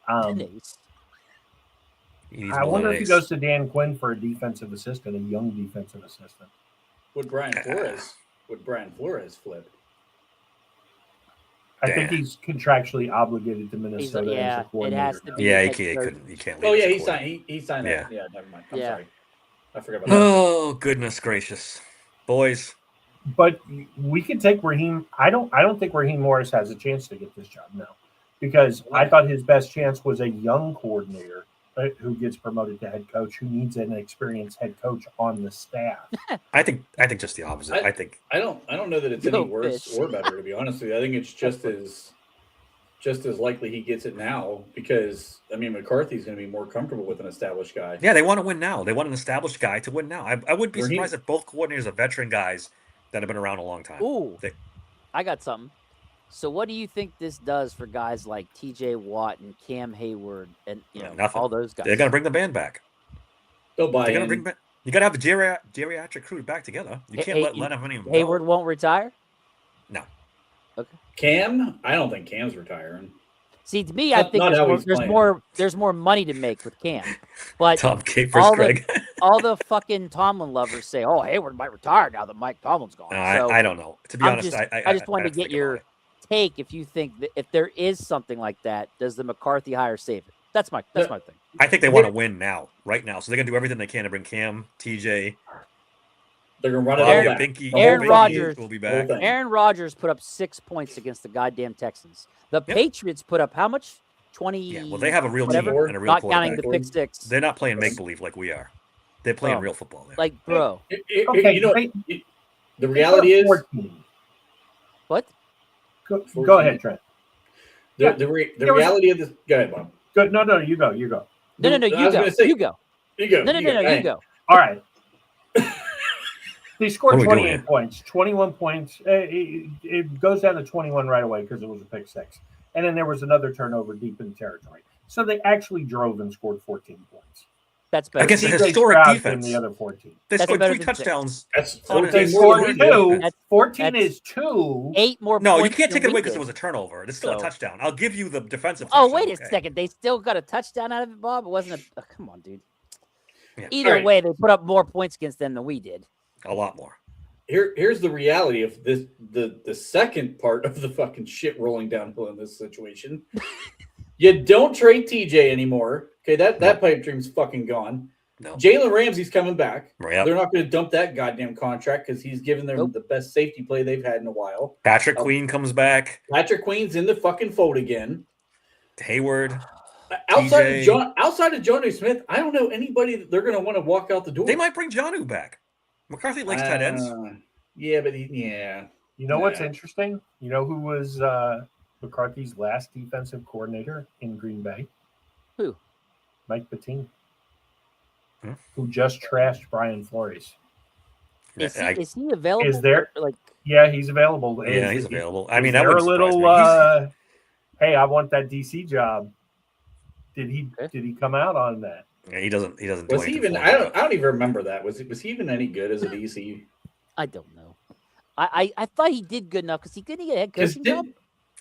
Ace. He needs I more wonder than if he ace. goes to Dan Quinn for a defensive assistant, a young defensive assistant. Would Brian Flores flip? I think he's contractually obligated to Minnesota as a it coordinator. has to now. be. Yeah, he head can't. He coach. couldn't. He can't. Oh leave yeah, as a he coordinator. signed. He signed Yeah. that. Yeah, never mind. I'm Yeah. sorry. I forgot about that. Oh goodness gracious, boys! But we could take Raheem. I don't think Raheem Morris has a chance to get this job now, because I thought his best chance was a young coordinator who gets promoted to head coach, who needs an experienced head coach on the staff. I think just the opposite. I think I don't know that it's Go any worse fish. or better, to be honest with you. I think it's just as likely he gets it now, because I mean McCarthy's going to be more comfortable with an established guy. yeah, they want to win now. They want an established guy to win now. I would be Raheem- surprised if both coordinators are veteran guys that have been around a long time. Ooh, I got something. So what do you think this does for guys like TJ Watt and Cam Hayward and Nothing. all those guys? They're gonna bring the band back. They'll buy They're gonna in. bring back. You gotta have the geriatric crew back together. You can't let any of them Hayward go. won't retire? No. Okay. Cam? I don't think Cam's retiring. See, to me, I think there's more money to make with Cam. But Tom Capers, Greg. all the fucking Tomlin lovers say, "Oh, Hayward might retire now that Mike Tomlin's gone." I don't know. To be honest, I just wanted to get your take. If you think that if there is something like that, does the McCarthy hire save it? That's my thing. I think they want to win right now. So they're gonna do everything they can to bring Cam, TJ. They're gonna run it all back. Aaron Rodgers will be back. Aaron Rodgers put up 6 points against the goddamn Texans. The Patriots put up how much? 20. Yeah, well, they have a real team whatever, and a real not quarterback. counting the pick six. They're not playing make believe like we are. They're playing real football. There. Like, bro. Okay, you know, the reality is. 14. What? Go ahead, Trent. The reality of this. Go ahead, Bob. Good. No, you go. No, you go. You go. No, you go. All right. They scored What are we doing 28 points, 21 points. It goes down to 21 right away because it was a pick six. And then there was another turnover deep in the territory. So they actually drove and scored 14 points. That's better. Against a CJ historic Stroud defense. And the other 14. They That's scored better 3 than touchdowns. That's They scored 2. 14 is 2. 8 more No, points. you can't take than it away we because did. it was a turnover. It's still a touchdown. I'll give you the defensive Oh, touchdown. wait a second. They still got a touchdown out of it, Bob? It wasn't a... Oh, come on, dude. Yeah. Either way, they put up more points against them than we did. A lot more. Here's the reality of this the second part of the fucking shit rolling downhill in this situation. You don't trade TJ anymore. Okay, that pipe dream's fucking gone. No. Jalen Ramsey's coming back. Yep. They're not going to dump that goddamn contract because he's given them the best safety play they've had in a while. Patrick Queen comes back. Patrick Queen's in the fucking fold again. Hayward. Outside TJ. of Jonnu Smith, I don't know anybody that they're going to want to walk out the door. They might bring Jonnu back. McCarthy likes tight ends. Yeah, but You know what's interesting? You know who was McCarthy's last defensive coordinator in Green Bay? Who? Mike Pettine, who just trashed Brian Flores. Is he available? Is there Yeah, he's available. Yeah, he's available. I mean, that would a little. Hey, I want that DC job. Did he come out on that? Yeah, he doesn't. Was he even? I don't even remember that. Was he even any good as a DC? I don't know. I thought he did good enough because he couldn't get a head coaching job.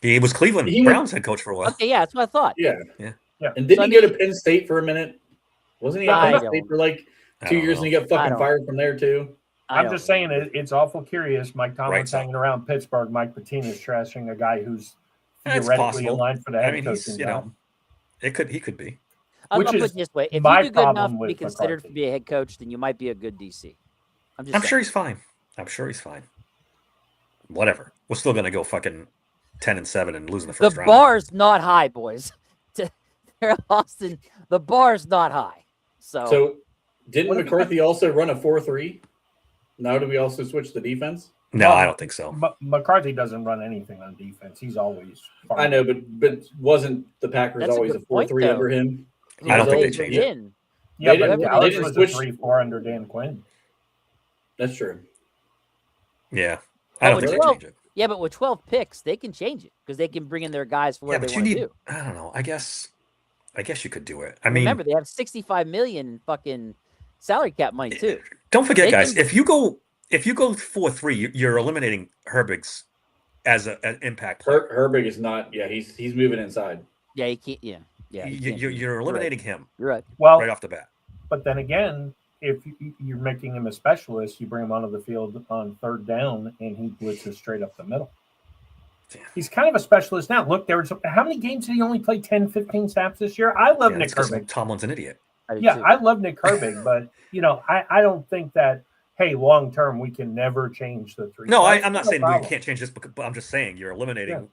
He was Cleveland Browns head coach for a while. Okay, yeah, that's what I thought. Yeah. And So, didn't he go to Penn State for a minute? Wasn't he at Penn State for like 2 years and he got fucking fired from there too? I'm just saying it's awful curious. Mike Tomlin's hanging around Pittsburgh. Mike Pettine is trashing a guy who's theoretically in line for the head coaching job. He could be. I'll put it this way: if you do good enough to be considered to be a head coach, then you might be a good DC. I'm sure he's fine. Whatever. We're still gonna go fucking 10-7 and lose in the first round. The bar's not high, boys. Austin, the bar's not high. So didn't McCarthy also run a 4-3? Now do we also switch the defense? No, I don't think so. McCarthy doesn't run anything on defense. He's always. I know, but wasn't the Packers always a 4-3 under him? I don't think they changed it. Yeah, they didn't was switch a 3-4 under Dan Quinn. That's true. Yeah, I don't think they change it. Yeah, but with 12 picks, they can change it because they can bring in their guys for what they want to do. I don't know. I guess you could do it. I mean, remember they have $65 million in fucking salary cap money too. Don't forget, guys. If you go 4-3, you're eliminating Herbig's as an impact player. Herbig is not. Yeah, he's moving inside. Yeah, he can't. Yeah. You're eliminating him. You're right. Well, right off the bat. But then again, if you're making him a specialist, you bring him onto the field on third down, and he blitzes straight up the middle. Damn. He's kind of a specialist now. Look, how many games did he only play 10, 15 snaps this year? I love Nick Herbig. Tomlin's an idiot. I love Nick Herbig, but I don't think that. Hey, long term, we can never change the 3. No, I'm not saying we can't change this, but I'm just saying you're eliminating.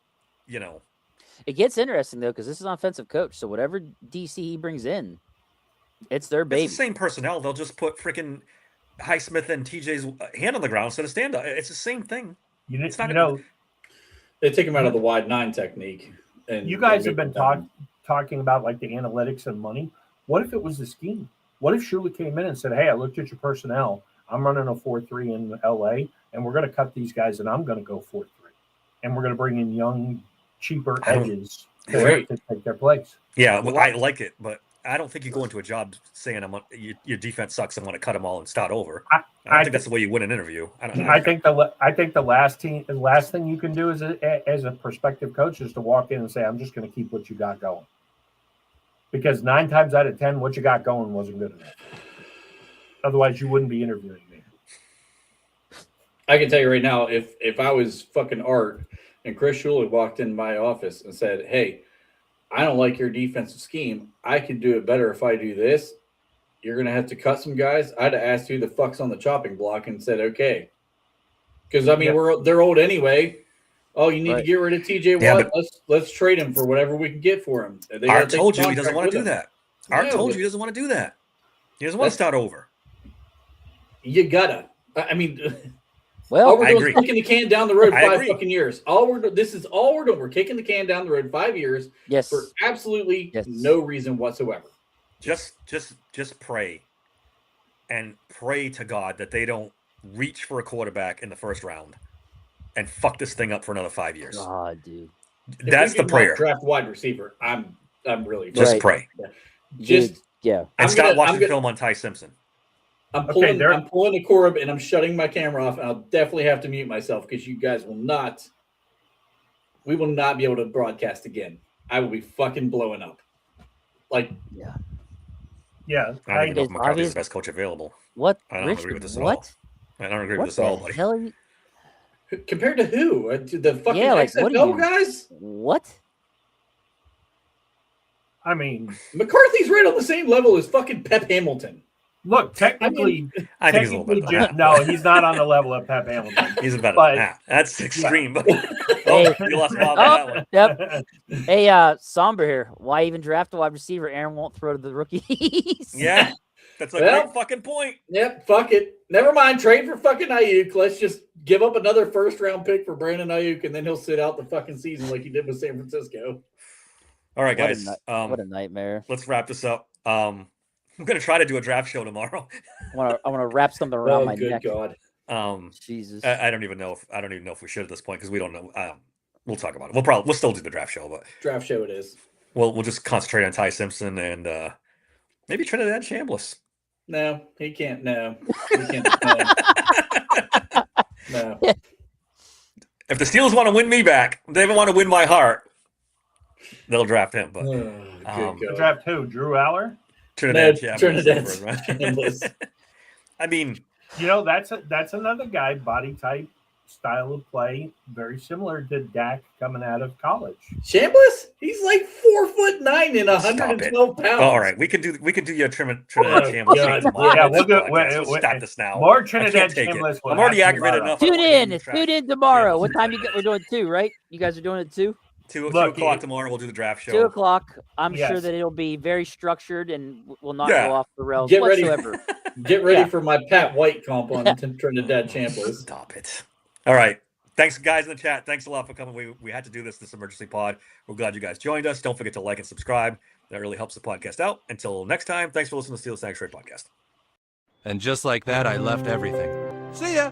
It gets interesting though because this is an offensive coach, so whatever DC he brings in, it's their baby. It's the same personnel. They'll just put freaking Highsmith and TJ's hand on the ground instead of stand up. It's the same thing. It's not. They take him out of the wide 9 technique. And you guys have been talking about like the analytics and money. What if it was the scheme? What if Shula came in and said, "Hey, I looked at your personnel. I'm running a 4-3 in LA, and we're going to cut these guys, and I'm going to go 4-3. And we're going to bring in young, cheaper edges to take their place. Yeah, well, I like it, but I don't think you go into a job saying your defense sucks and want to cut them all and start over. I don't think that's the way you win an interview. I think the last thing you can do as a prospective coach is to walk in and say, I'm just going to keep what you got going. Because 9 times out of 10, what you got going wasn't good enough. Otherwise, you wouldn't be interviewing me. I can tell you right now, if I was fucking Art and Chris Shuley walked in my office and said, hey, I don't like your defensive scheme. I could do it better if I do this. You're going to have to cut some guys. I'd have asked who the fuck's on the chopping block and said, okay. Because, I mean, they're old anyway. Oh, you need to get rid of TJ Watt. Let's trade him for whatever we can get for him. Art told you he doesn't want to do that. Art told you he doesn't want to do that. He doesn't want to start over. You gotta. I mean, well, all we're doing agree. is kicking the can down the road I 5 agree. fucking years. This is all we're doing. We're kicking the can down the road 5 years for absolutely no reason whatsoever. Just pray, and pray to God that they don't reach for a quarterback in the first round and fuck this thing up for another 5 years. God, dude. That's the prayer. Draft wide receiver. I'm really just pray. Just and stop watching film on Ty Simpson. I'm pulling the cord and I'm shutting my camera off, and I'll definitely have to mute myself because you guys will not be able to broadcast again. I will be fucking blowing up. Like, yeah. I don't even know if McCarthy's the best coach available. What? I don't agree with this at all. I don't agree with this at all, buddy. Hell? Compared to who? To the fucking XFL guys? What? I mean, McCarthy's right on the same level as fucking Pep Hamilton. Look, technically, I think he's a little better than that. No, he's not on the level of Pep Hamilton. He's better than that. That's extreme. But you lost Bob on that one. Yep. Hey, Somber here. Why even draft a wide receiver? Aaron won't throw to the rookies. Yeah, that's a great fucking point. Yep, fuck it. Never mind. Trade for fucking Ayuk. Let's just give up another first-round pick for Brandon Ayuk, and then he'll sit out the fucking season like he did with San Francisco. All right, guys. What a nightmare. Let's wrap this up. I'm gonna try to do a draft show tomorrow. I want to wrap something around my neck. God. Jesus. I don't even know if we should at this point because we don't know. We'll talk about it. We'll still do the draft show, but draft show it is. We'll just concentrate on Ty Simpson and maybe Trinidad Chambliss. No, he can't. No, he can't. No. If the Steelers want to win me back, they want to win my heart, they'll draft him. But draft who? Drew Aller? Trinidad Chambliss. I mean, that's another guy, body type, style of play, very similar to Dak coming out of college. Chambliss? He's like 4'9" and 112 pounds. All right, we can do your Trinidad Chambliss. Yeah, we'll stop this now. More Trinidad Chambliss. I'm already aggravated enough. Tune in tomorrow. What time we're doing 2, right? You guys are doing it 2? 2 o'clock tomorrow. We'll do the draft show. 2 o'clock. I'm sure that it'll be very structured and will not go off the rails whatsoever. Get ready for my Pat White comp on Trinidad Chambliss. Stop it. All right. Thanks, guys, in the chat. Thanks a lot for coming. We had to do this emergency pod. We're glad you guys joined us. Don't forget to like and subscribe. That really helps the podcast out. Until next time, thanks for listening to Steel Sanctuary Podcast. And just like that, I left everything. See ya!